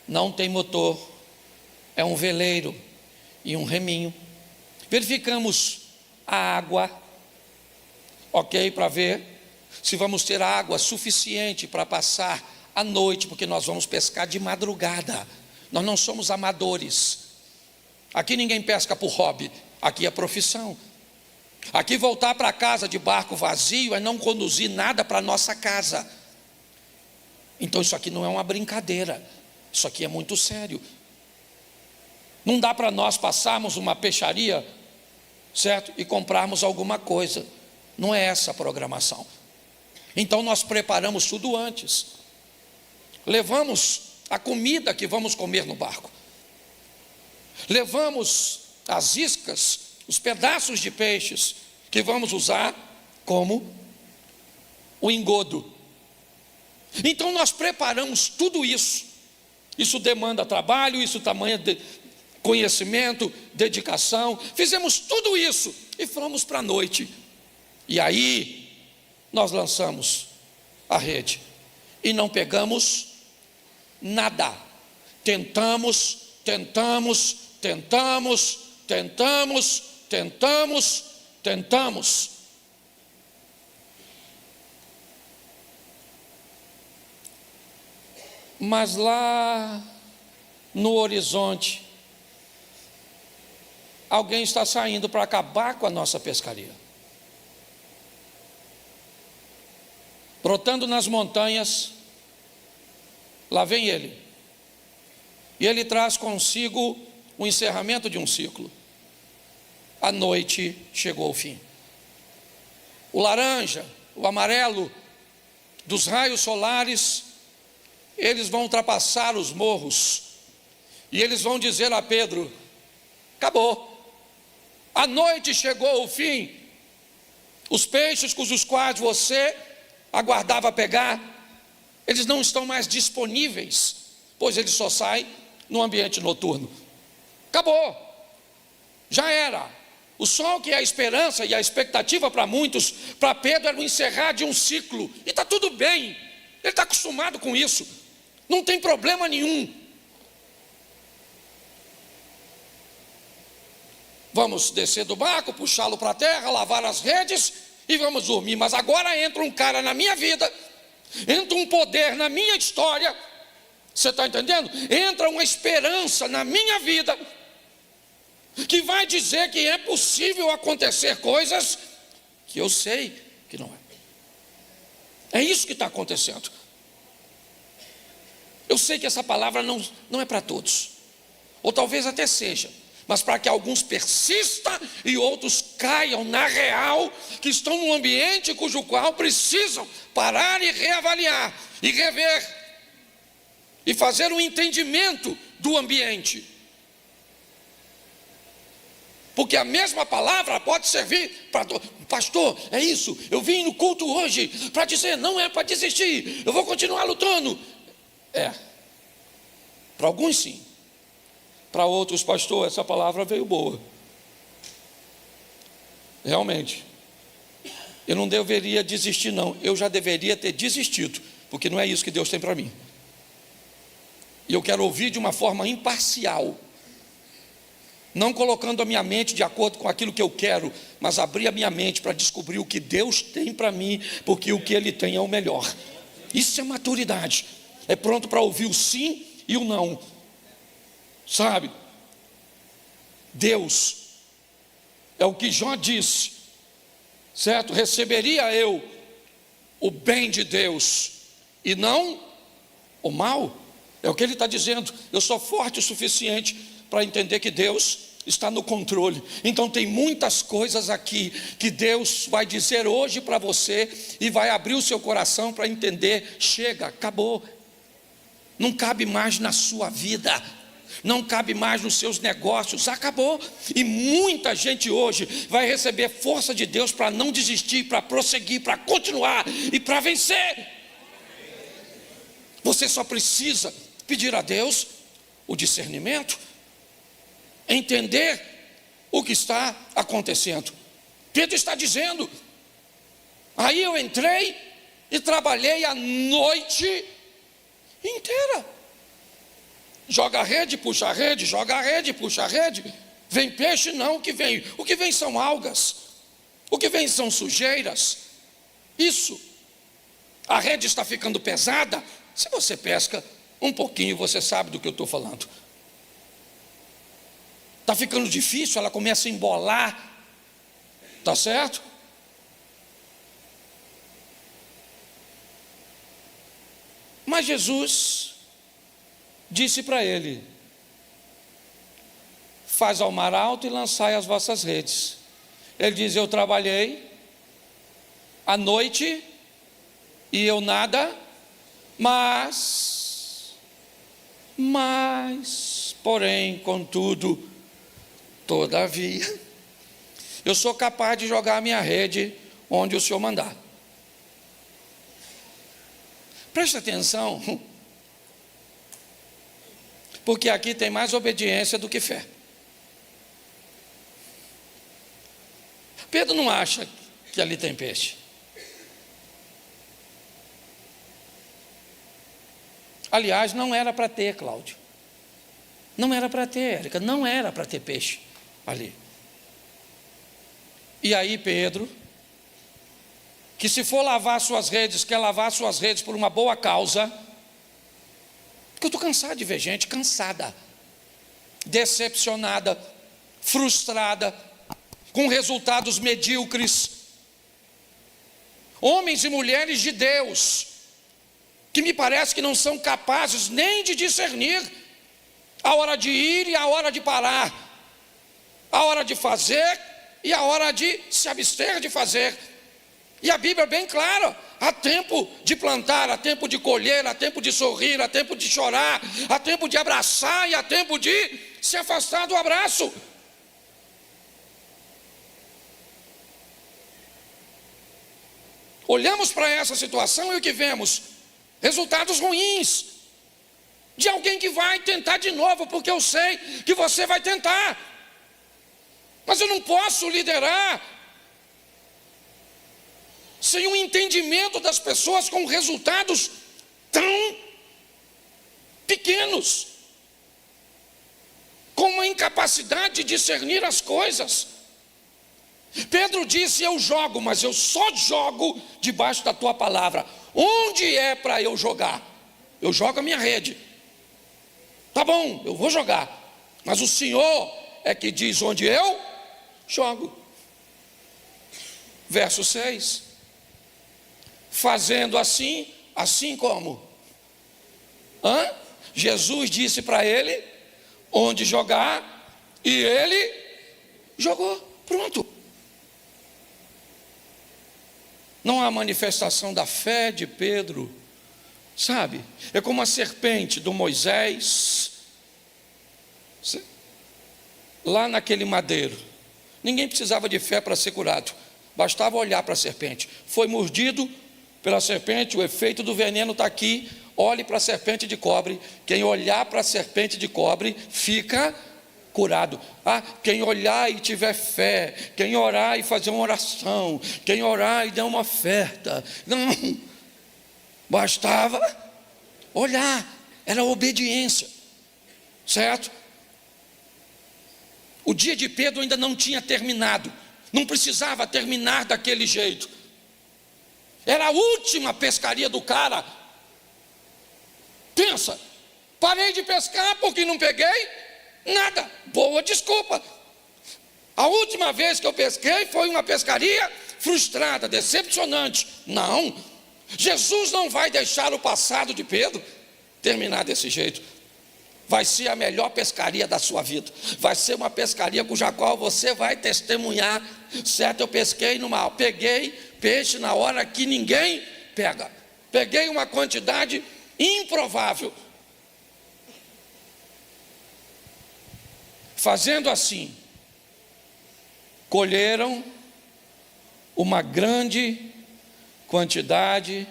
não tem motor, é um veleiro e um reminho. Verificamos a água, ok, para ver se vamos ter água suficiente para passar a noite, porque nós vamos pescar de madrugada. Nós não somos amadores. Aqui ninguém pesca por hobby, aqui é profissão. Aqui voltar para casa de barco vazio é não conduzir nada para nossa casa. Então isso aqui não é uma brincadeira, isso aqui é muito sério. Não dá para nós passarmos uma peixaria, certo? E comprarmos alguma coisa. Não é essa a programação. Então nós preparamos tudo antes. Levamos a comida que vamos comer no barco. Levamos as iscas, os pedaços de peixes que vamos usar como o engodo. Então nós preparamos tudo isso. Isso demanda trabalho, isso tamanho de conhecimento, dedicação. Fizemos tudo isso e fomos para a noite. E aí nós lançamos a rede e não pegamos nada. Tentamos. Mas lá no horizonte, alguém está saindo para acabar com a nossa pescaria. Brotando nas montanhas, lá vem ele. E ele traz consigo o encerramento de um ciclo. A noite chegou ao fim. O laranja, o amarelo dos raios solares, eles vão ultrapassar os morros. E eles vão dizer a Pedro: acabou. A noite chegou ao fim. Os peixes cujos quais você aguardava pegar, eles não estão mais disponíveis, pois eles só saem no ambiente noturno. Acabou, já era. O sol, que é a esperança e a expectativa para muitos, para Pedro era o encerrar de um ciclo. E está tudo bem, ele está acostumado com isso, não tem problema nenhum. Vamos descer do barco, puxá-lo para a terra, lavar as redes e vamos dormir. Mas agora entra um cara na minha vida, entra um poder na minha história. Você está entendendo? Entra uma esperança na minha vida que vai dizer que é possível acontecer coisas que eu sei que não é. É isso que está acontecendo. Eu sei que essa palavra não é para todos, ou talvez até seja, mas para que alguns persistam e outros caiam na real, que estão num ambiente cujo qual precisam parar e reavaliar e rever e fazer um entendimento do ambiente. Porque a mesma palavra pode servir para pastor, é isso, eu vim no culto hoje para dizer, não é para desistir, eu vou continuar lutando. Para alguns sim, para outros, pastor, essa palavra veio boa. Realmente, eu não deveria desistir não, eu já deveria ter desistido, porque não é isso que Deus tem para mim. E eu quero ouvir de uma forma imparcial, não colocando a minha mente de acordo com aquilo que eu quero, mas abrir a minha mente para descobrir o que Deus tem para mim, porque o que Ele tem é o melhor. Isso é maturidade, é pronto para ouvir o sim e o não, sabe? Deus, é o que Jó disse, certo? Receberia eu o bem de Deus e não o mal? É o que ele está dizendo. Eu sou forte o suficiente para entender que Deus está no controle. Então tem muitas coisas aqui que Deus vai dizer hoje para você e vai abrir o seu coração para entender. Chega, acabou, não cabe mais na sua vida. não cabe mais nos seus negócios, acabou. E muita gente hoje vai receber força de Deus para não desistir, para prosseguir, para continuar e para vencer. Você só precisa pedir a Deus o discernimento, entender o que está acontecendo. Pedro está dizendo: aí eu entrei e trabalhei a noite inteira. Joga a rede, puxa a rede, joga a rede, puxa a rede. Vem peixe? Não, o que vem são algas, o que vem são sujeiras. Isso, a rede está ficando pesada. Se você pesca um pouquinho, você sabe do que eu estou falando. Está ficando difícil, ela começa a embolar. Está certo? Mas Jesus disse para ele: faz ao mar alto e lançai as vossas redes. Ele diz: eu trabalhei à noite e eu nada, porém, contudo, todavia, eu sou capaz de jogar a minha rede onde o Senhor mandar. Preste atenção, porque aqui tem mais obediência do que fé. Pedro não acha que ali tem peixe. Aliás, não era para ter, Cláudio. Não era para ter, Érica, não era para ter peixe ali. E aí Pedro, que se for lavar suas redes, quer lavar suas redes por uma boa causa, porque eu estou cansado de ver gente cansada, decepcionada, frustrada, com resultados medíocres. Homens e mulheres de Deus, que me parece que não são capazes nem de discernir a hora de ir e a hora de parar, a hora de fazer e a hora de se abster de fazer. E a Bíblia é bem clara: há tempo de plantar, há tempo de colher, há tempo de sorrir, há tempo de chorar, há tempo de abraçar e há tempo de se afastar do abraço. Olhamos para essa situação e o que vemos? Resultados ruins de alguém que vai tentar de novo, porque eu sei que você vai tentar, mas eu não posso liderar sem um entendimento das pessoas com resultados tão pequenos, com uma incapacidade de discernir as coisas. Pedro disse: eu jogo, mas eu só jogo debaixo da tua palavra. Onde é para eu jogar? Eu jogo a minha rede. Tá bom, eu vou jogar, mas o Senhor é que diz onde eu jogo. Verso 6. Fazendo assim, assim como? Jesus disse para ele onde jogar, e ele jogou. Pronto. Não há manifestação da fé de Pedro, sabe? É como a serpente do Moisés, lá naquele madeiro. Ninguém precisava de fé para ser curado, bastava olhar para a serpente. Foi mordido pela serpente, o efeito do veneno está aqui. Olhe para a serpente de cobre. Quem olhar para a serpente de cobre fica curado. Quem olhar e tiver fé, quem orar e fazer uma oração, quem orar e dar uma oferta, não, bastava olhar, era obediência, certo? O dia de Pedro ainda não tinha terminado, não precisava terminar daquele jeito, era a última pescaria do cara. Pensa, parei de pescar porque não peguei nada, boa desculpa. A última vez que eu pesquei foi uma pescaria frustrada, decepcionante. Não, Jesus não vai deixar o passado de Pedro terminar desse jeito. Vai ser a melhor pescaria da sua vida, vai ser uma pescaria cuja qual você vai testemunhar. Certo, eu peguei peixe na hora que ninguém pega, peguei uma quantidade improvável. Fazendo assim, colheram uma grande quantidade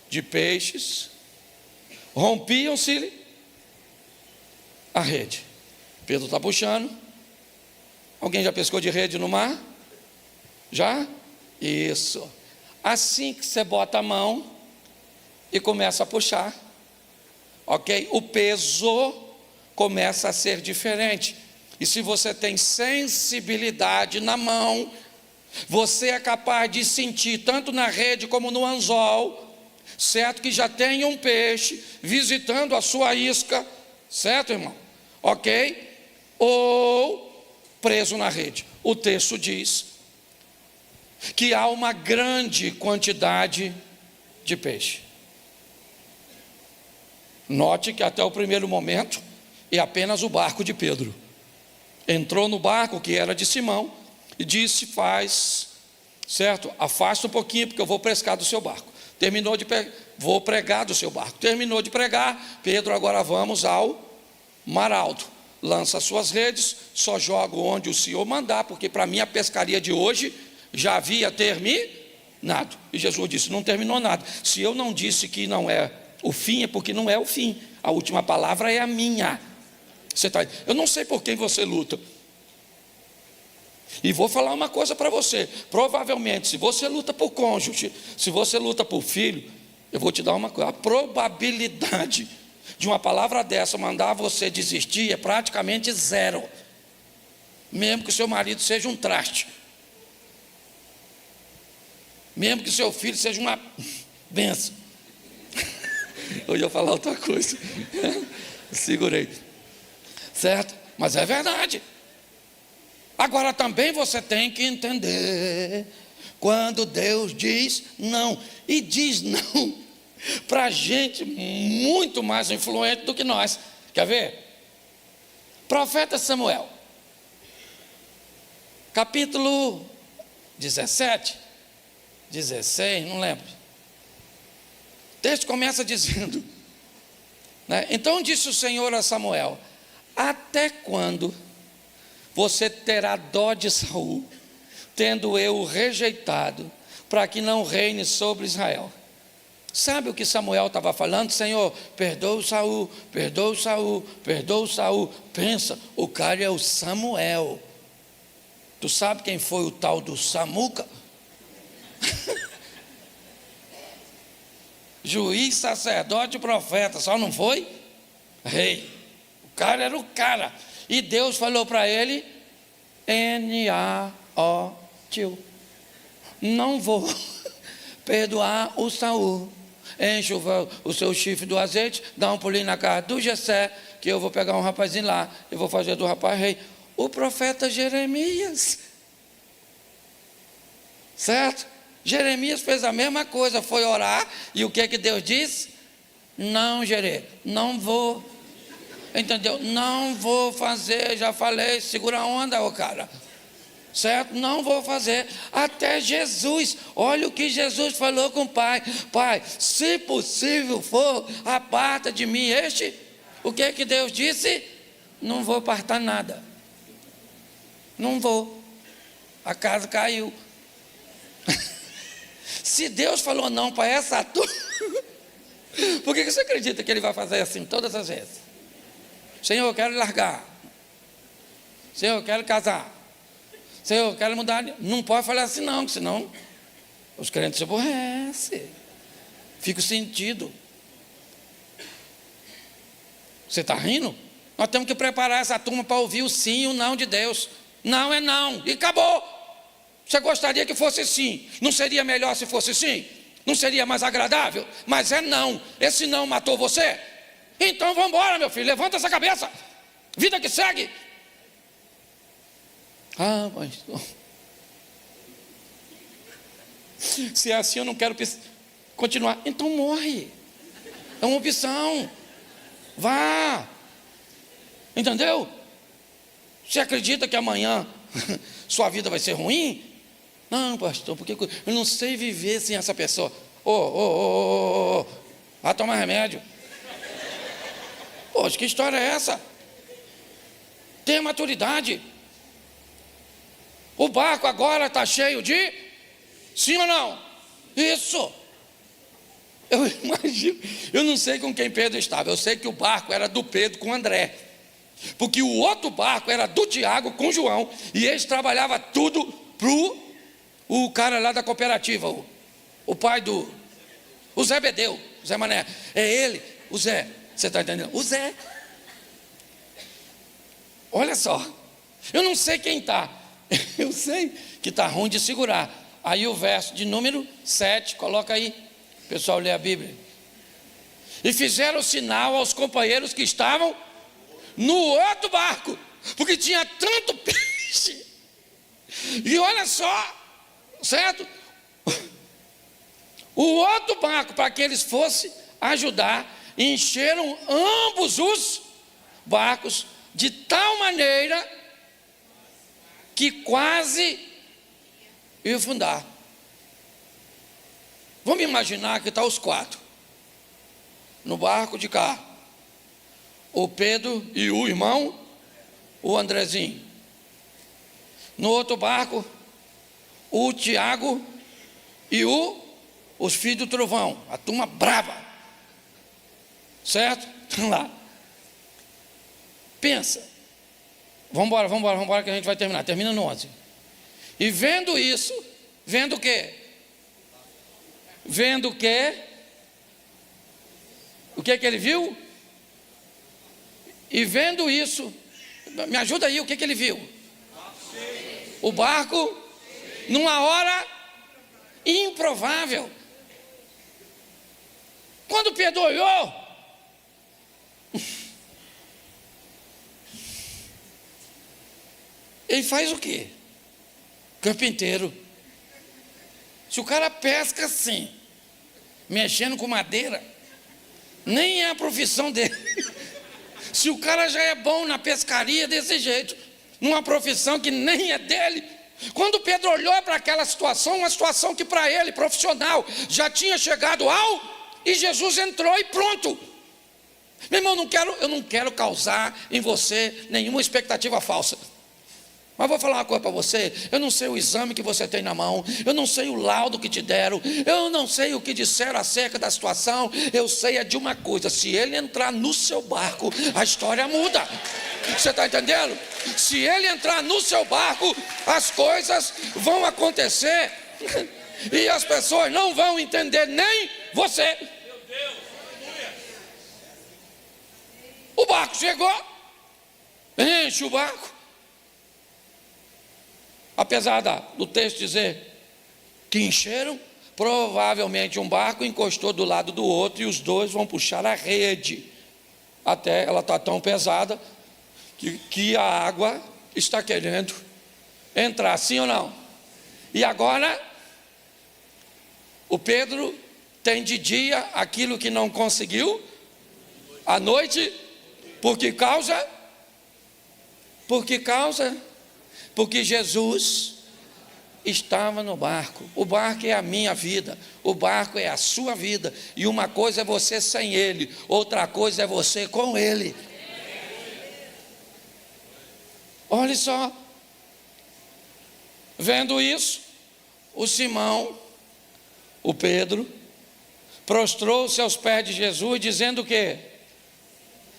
de peixes, rompiam-se a rede. Pedro está puxando. Alguém já pescou de rede no mar? Já? Isso. Assim que você bota a mão e começa a puxar, ok? O peso começa a ser diferente. E se você tem sensibilidade na mão, você é capaz de sentir, tanto na rede como no anzol, certo? Que já tem um peixe visitando a sua isca, certo, irmão? Ok? Ou preso na rede. O texto diz que há uma grande quantidade de peixe. Note que até o primeiro momento é apenas o barco de Pedro. Entrou no barco que era de Simão e disse: faz, certo? Afasta um pouquinho porque eu vou pescar do seu barco. Vou pregar do seu barco. Terminou de pregar, Pedro, agora vamos ao mar alto. Lança suas redes, só jogo onde o Senhor mandar, porque para mim a pescaria de hoje já havia terminado. E Jesus disse: não terminou nada. Se eu não disse que não é o fim, é porque não é o fim. A última palavra é a minha. Eu não sei por quem você luta. E vou falar uma coisa para você. Provavelmente, se você luta por cônjuge, se você luta por filho, eu vou te dar uma coisa. A probabilidade de uma palavra dessa mandar você desistir é praticamente zero. Mesmo que seu marido seja um traste. Mesmo que seu filho seja uma benção. Eu ia falar outra coisa. Segurei. Certo? Mas é verdade. Agora também você tem que entender, quando Deus diz não, e diz não para gente muito mais influente do que nós. Quer ver? Profeta Samuel, capítulo 17, 16, não lembro. O texto começa dizendo, né? Então disse o Senhor a Samuel: até quando você terá dó de Saul, tendo eu o rejeitado, para que não reine sobre Israel? Sabe o que Samuel estava falando? Senhor, perdoa o Saul, perdoa o Saul, perdoa o Saul. Pensa, o cara é o Samuel. Tu sabe quem foi o tal do Samuca? Juiz, sacerdote e profeta, só não foi rei. O cara era o cara. E Deus falou para ele: N-A-O-T-U, não vou perdoar o Saul. Enche o seu chifre do azeite, dá um pulinho na casa do Jessé, que eu vou pegar um rapazinho lá e vou fazer do rapaz rei. O profeta Jeremias, certo? Jeremias fez a mesma coisa, foi orar, e o que Deus disse? Não, Jeremias, não vou. Entendeu? Não vou fazer, já falei, segura a onda, ô cara. Certo? Não vou fazer. Até Jesus, olha o que Jesus falou com o Pai: Pai, se possível for, aparta de mim este. O que Deus disse? Não vou apartar nada. Não vou. A casa caiu. Se Deus falou não para essa turma, por que você acredita que Ele vai fazer assim todas as vezes? Senhor, eu quero largar. Senhor, eu quero casar. Senhor, eu quero mudar. Não pode falar assim não, senão os crentes se aborrecem. Fica o sentido. Você está rindo? Nós temos que preparar essa turma para ouvir o sim e o não de Deus. Não é não, e acabou. Você gostaria que fosse sim? Não seria melhor se fosse sim? Não seria mais agradável? Mas é não. Esse não matou você? Então vamos embora, meu filho, levanta essa cabeça. Vida que segue. Ah, mas se é assim, eu não quero continuar. Então morre. É uma opção. Vá. Entendeu? Você acredita que amanhã sua vida vai ser ruim? Não, pastor, porque eu não sei viver sem essa pessoa. Vai tomar remédio. Poxa, que história é essa? ter maturidade. O barco agora está cheio de, sim ou não? Isso. Eu imagino, eu não sei com quem Pedro estava, eu sei que o barco era do Pedro com André, porque o outro barco era do Tiago com João, e eles trabalhavam tudo para o cara lá da cooperativa, o pai o Zé Bedeu, o Zé Mané, é ele, o Zé, você está entendendo? O Zé. Olha só, eu não sei quem está, eu sei que está ruim de segurar. Aí o verso de número 7, coloca aí, o pessoal lê a Bíblia. E fizeram sinal aos companheiros que estavam no outro barco, porque tinha tanto peixe. E olha só, certo? O outro barco, para que eles fossem ajudar, encheram ambos os barcos de tal maneira que quase ia afundar. Vamos imaginar que está os 4 no barco de cá, o Pedro e o irmão, o Andrezinho. No outro barco, o Tiago e os filhos do trovão, a turma brava, certo? Estão lá. Pensa, vamos embora que a gente vai terminar, termina no 11. E vendo isso, vendo o quê? Vendo o quê? O que ele viu? E vendo isso, me ajuda aí, o que ele viu? O barco, numa hora improvável. Quando Pedro olhou, ele faz o quê? Carpinteiro. Se o cara pesca assim, mexendo com madeira, nem é a profissão dele. Se o cara já é bom na pescaria desse jeito, numa profissão que nem é dele. Quando Pedro olhou para aquela situação, uma situação que para ele, profissional, já tinha chegado e Jesus entrou e pronto. Meu irmão, eu não quero causar em você nenhuma expectativa falsa. Mas vou falar uma coisa para você, eu não sei o exame que você tem na mão, eu não sei o laudo que te deram, eu não sei o que disseram acerca da situação, eu sei é de uma coisa: se ele entrar no seu barco, a história muda. Você está entendendo? Se ele entrar no seu barco, as coisas vão acontecer, e as pessoas não vão entender, nem você. O barco chegou, enche o barco. Apesar do texto dizer que encheram, provavelmente um barco encostou do lado do outro e os dois vão puxar a rede, até ela está tão pesada que a água está querendo entrar, sim ou não? E agora, o Pedro tem de dia aquilo que não conseguiu à noite, porque Jesus estava no barco. O barco é a minha vida, o barco é a sua vida, e uma coisa é você sem ele, outra coisa é você com ele. Olha só, vendo isso, o Simão, o Pedro, prostrou-se aos pés de Jesus, dizendo o quê?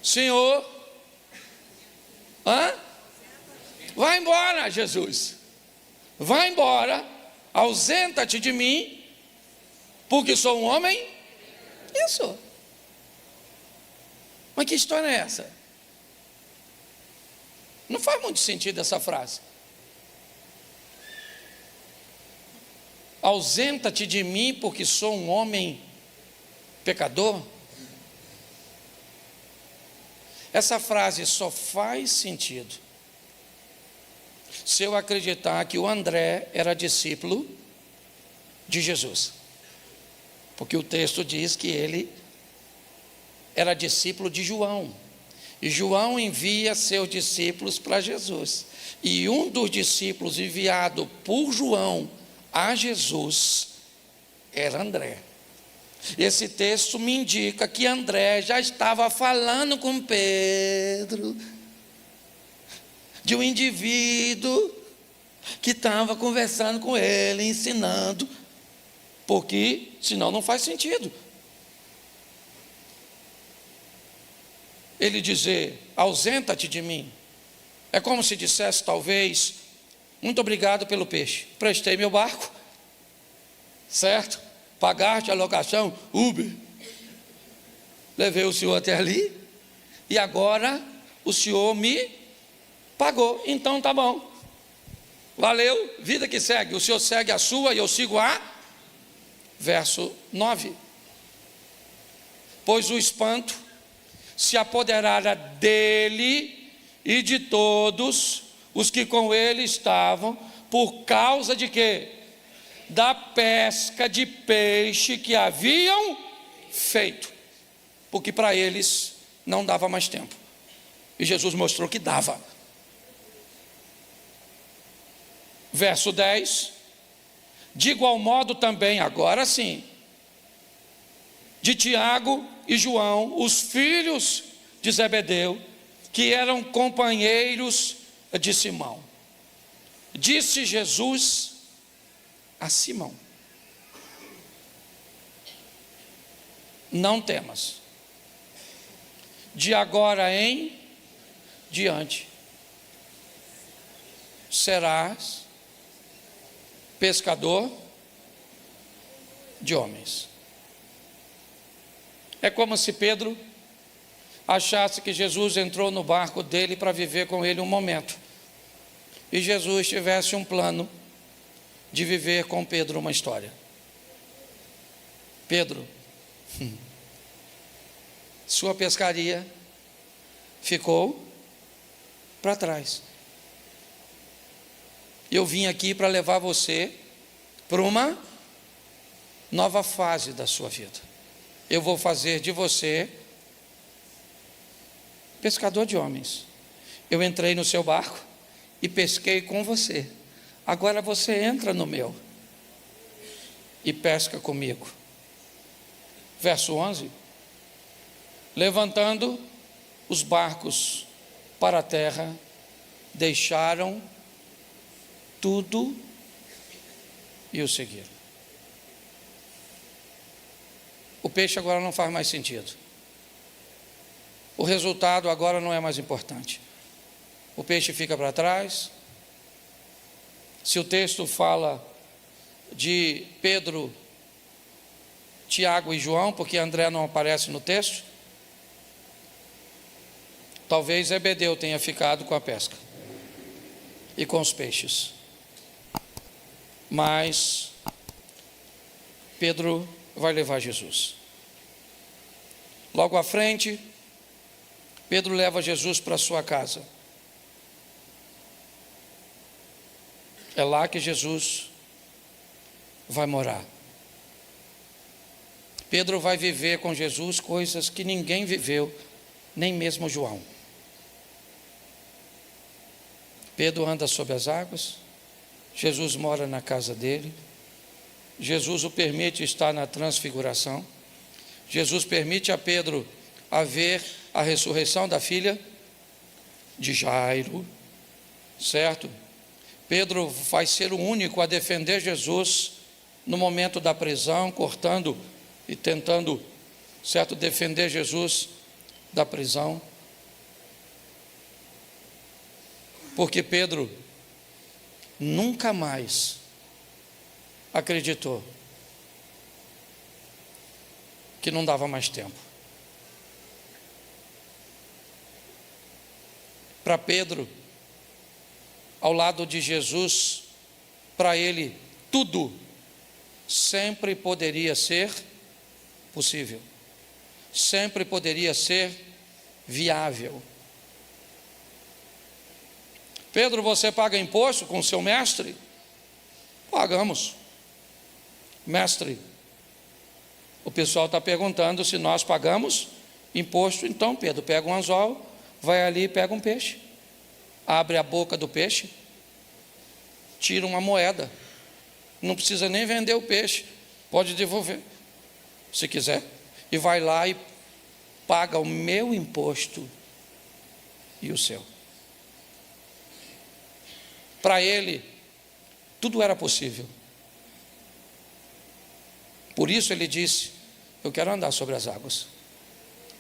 Senhor, vai embora, Jesus, vai embora, ausenta-te de mim, porque sou um homem. Isso. Mas que história é essa? Não faz muito sentido essa frase. Ausenta-te de mim, porque sou um homem pecador. Essa frase só faz sentido se eu acreditar que o André era discípulo de Jesus, porque o texto diz que ele era discípulo de João, e João envia seus discípulos para Jesus, e um dos discípulos enviado por João a Jesus era André. Esse texto me indica que André já estava falando com Pedro. de um indivíduo que estava conversando com ele, ensinando, porque senão não faz sentido. Ele dizer, ausenta-te de mim, é como se dissesse talvez, muito obrigado pelo peixe, prestei meu barco, certo? Pagaste a locação, Uber, levei o senhor até ali, e agora o senhor me pagou, então tá bom, valeu, vida que segue, o senhor segue a sua e eu sigo a. Verso 9, pois o espanto se apoderara dele e de todos os que com ele estavam, por causa de quê? Da pesca de peixe que haviam feito, porque para eles não dava mais tempo, e Jesus mostrou que dava. Verso 10, de igual modo também, agora sim, de Tiago e João, os filhos de Zebedeu, que eram companheiros de Simão. Disse Jesus a Simão: não temas, de agora em diante serás pescador de homens. É como se Pedro achasse que Jesus entrou no barco dele para viver com ele um momento, e Jesus tivesse um plano de viver com Pedro uma história. Pedro, sua pescaria ficou para trás. Eu vim aqui para levar você para uma nova fase da sua vida. Eu vou fazer de você pescador de homens. Eu entrei no seu barco e pesquei com você. Agora você entra no meu e pesca comigo. Verso 11, levantando os barcos para a terra, deixaram tudo e o seguiram. O peixe agora não faz mais sentido. O resultado agora não é mais importante. O peixe fica para trás. Se o texto fala de Pedro, Tiago e João, porque André não aparece no texto, talvez Zebedeu tenha ficado com a pesca e com os peixes. Mas Pedro vai levar Jesus. Logo à frente, Pedro leva Jesus para sua casa. É lá que Jesus vai morar. Pedro vai viver com Jesus coisas que ninguém viveu, nem mesmo João. Pedro anda sobre as águas, Jesus mora na casa dele, Jesus o permite estar na transfiguração, Jesus permite a Pedro a ver a ressurreição da filha de Jairo, certo? Pedro vai ser o único a defender Jesus no momento da prisão, cortando e tentando, certo, defender Jesus da prisão. Porque Pedro nunca mais acreditou que não dava mais tempo. Para Pedro, ao lado de Jesus, para ele, tudo sempre poderia ser possível, sempre poderia ser viável. Pedro, você paga imposto com seu mestre? Pagamos. Mestre, o pessoal está perguntando se nós pagamos imposto. Então Pedro pega um anzol, vai ali e pega um peixe, abre a boca do peixe, tira uma moeda, não precisa nem vender o peixe, pode devolver se quiser, e vai lá e paga o meu imposto e o seu. para ele, tudo era possível. Por isso ele disse: eu quero andar sobre as águas.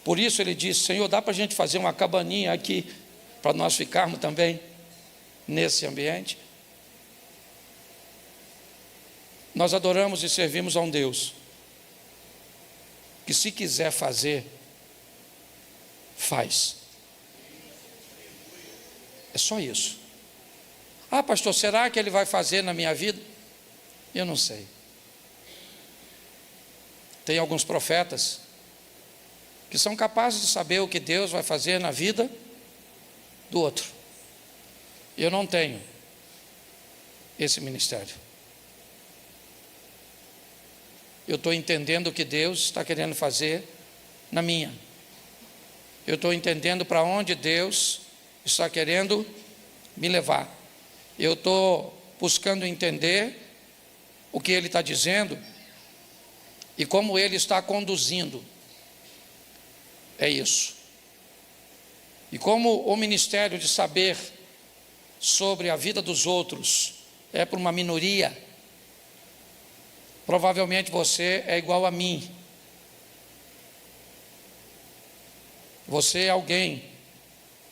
Por isso ele disse: Senhor, dá para a gente fazer uma cabaninha aqui, para nós ficarmos também nesse ambiente? Nós adoramos e servimos a um Deus que, se quiser fazer, faz. É só isso. Ah, pastor, será que ele vai fazer na minha vida? Eu não sei. Tem alguns profetas que são capazes de saber o que Deus vai fazer na vida do outro. Eu não tenho esse ministério. Eu estou entendendo o que Deus está querendo fazer na minha. Eu estou entendendo para onde Deus está querendo me levar. Eu estou buscando entender o que Ele está dizendo e como Ele está conduzindo. É isso. E como o ministério de saber sobre a vida dos outros é para uma minoria, provavelmente você é igual a mim. Você é alguém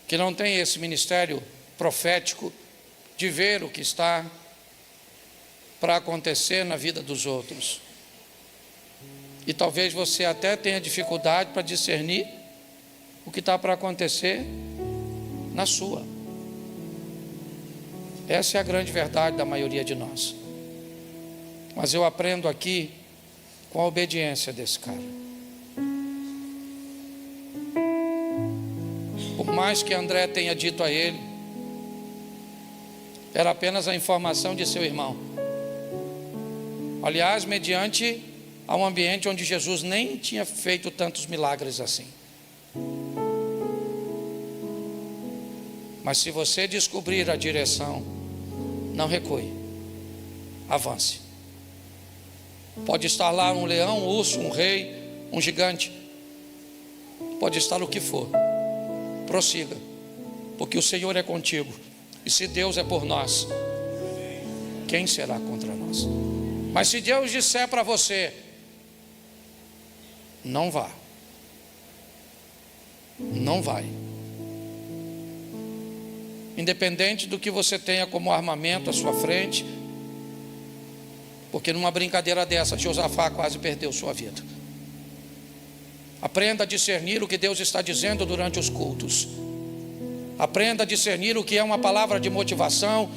que não tem esse ministério profético de ver o que está para acontecer na vida dos outros. E talvez você até tenha dificuldade para discernir o que está para acontecer na sua. Essa é a grande verdade da maioria de nós. Mas eu aprendo aqui com a obediência desse cara. Por mais que André tenha dito a ele, era apenas a informação de seu irmão. Aliás, mediante a um ambiente onde Jesus nem tinha feito tantos milagres assim. Mas se você descobrir a direção, não recue, avance. Pode estar lá um leão, um urso, um rei, um gigante, pode estar o que for, prossiga, porque o Senhor é contigo, e se Deus é por nós, quem será contra nós? Mas se Deus disser para você, não vá, não vai, independente do que você tenha como armamento à sua frente, porque numa brincadeira dessa, Josafá quase perdeu sua vida. Aprenda a discernir o que Deus está dizendo durante os cultos. Aprenda a discernir o que é uma palavra de motivação,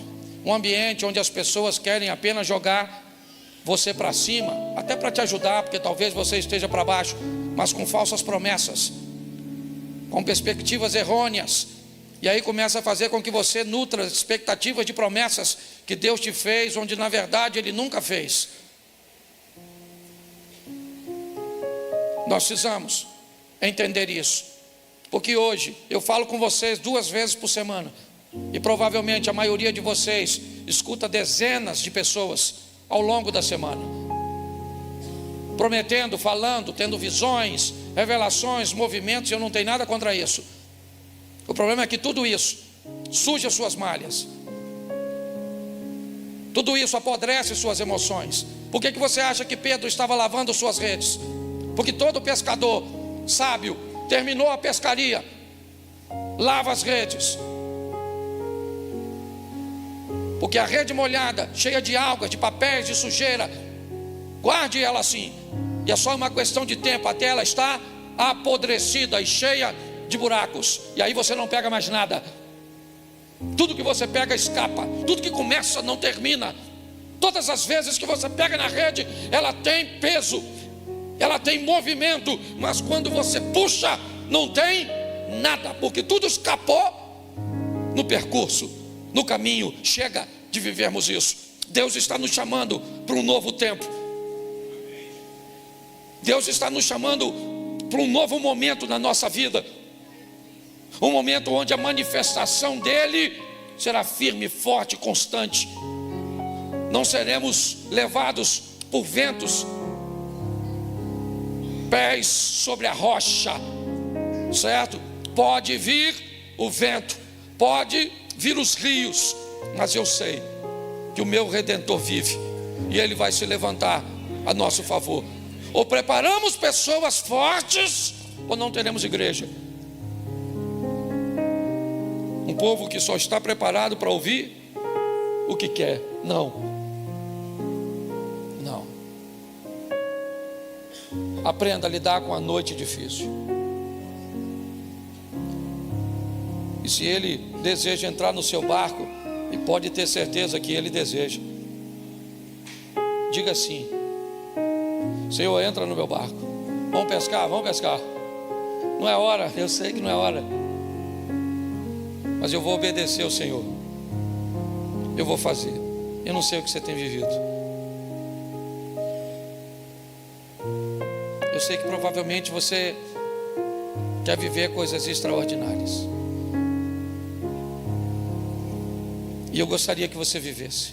um ambiente onde as pessoas querem apenas jogar você para cima, até para te ajudar, porque talvez você esteja para baixo, mas com falsas promessas, com perspectivas errôneas. E aí começa a fazer com que você nutra expectativas de promessas que Deus te fez, onde na verdade Ele nunca fez. Nós precisamos entender isso, porque hoje eu falo com vocês 2 vezes por semana, e provavelmente a maioria de vocês escuta dezenas de pessoas ao longo da semana, prometendo, falando, tendo visões, revelações, movimentos, e eu não tenho nada contra isso. O problema é que tudo isso suja suas malhas, tudo isso apodrece suas emoções. Por que você acha que Pedro estava lavando suas redes? Porque todo pescador sábio terminou a pescaria, lava as redes, porque a rede molhada, cheia de algas, de papéis, de sujeira, guarde ela assim, e é só uma questão de tempo até ela estar apodrecida e cheia de buracos, e aí você não pega mais nada. Tudo que você pega escapa, tudo que começa não termina. Todas as vezes que você pega na rede, ela tem peso, ela tem movimento, mas quando você puxa, não tem nada, porque tudo escapou no percurso, no caminho. Chega de vivermos isso. Deus está nos chamando para um novo tempo. Deus está nos chamando para um novo momento na nossa vida, um momento onde a manifestação dele será firme, forte, constante. Não seremos levados por ventos, pés sobre a rocha, certo? Pode vir o vento, pode vir os rios, mas eu sei que o meu Redentor vive e Ele vai se levantar a nosso favor. Ou preparamos pessoas fortes, ou não teremos igreja. Um povo que só está preparado para ouvir o que quer. Não. Aprenda a lidar com a noite difícil. E se Ele deseja entrar no seu barco, e pode ter certeza que Ele deseja, diga assim: Senhor, entra no meu barco. Vamos pescar, vamos pescar. Não é hora, eu sei que não é hora, mas eu vou obedecer ao Senhor. Eu vou fazer. Eu não sei o que você tem vivido. Eu sei que provavelmente você quer viver coisas extraordinárias. E eu gostaria que você vivesse.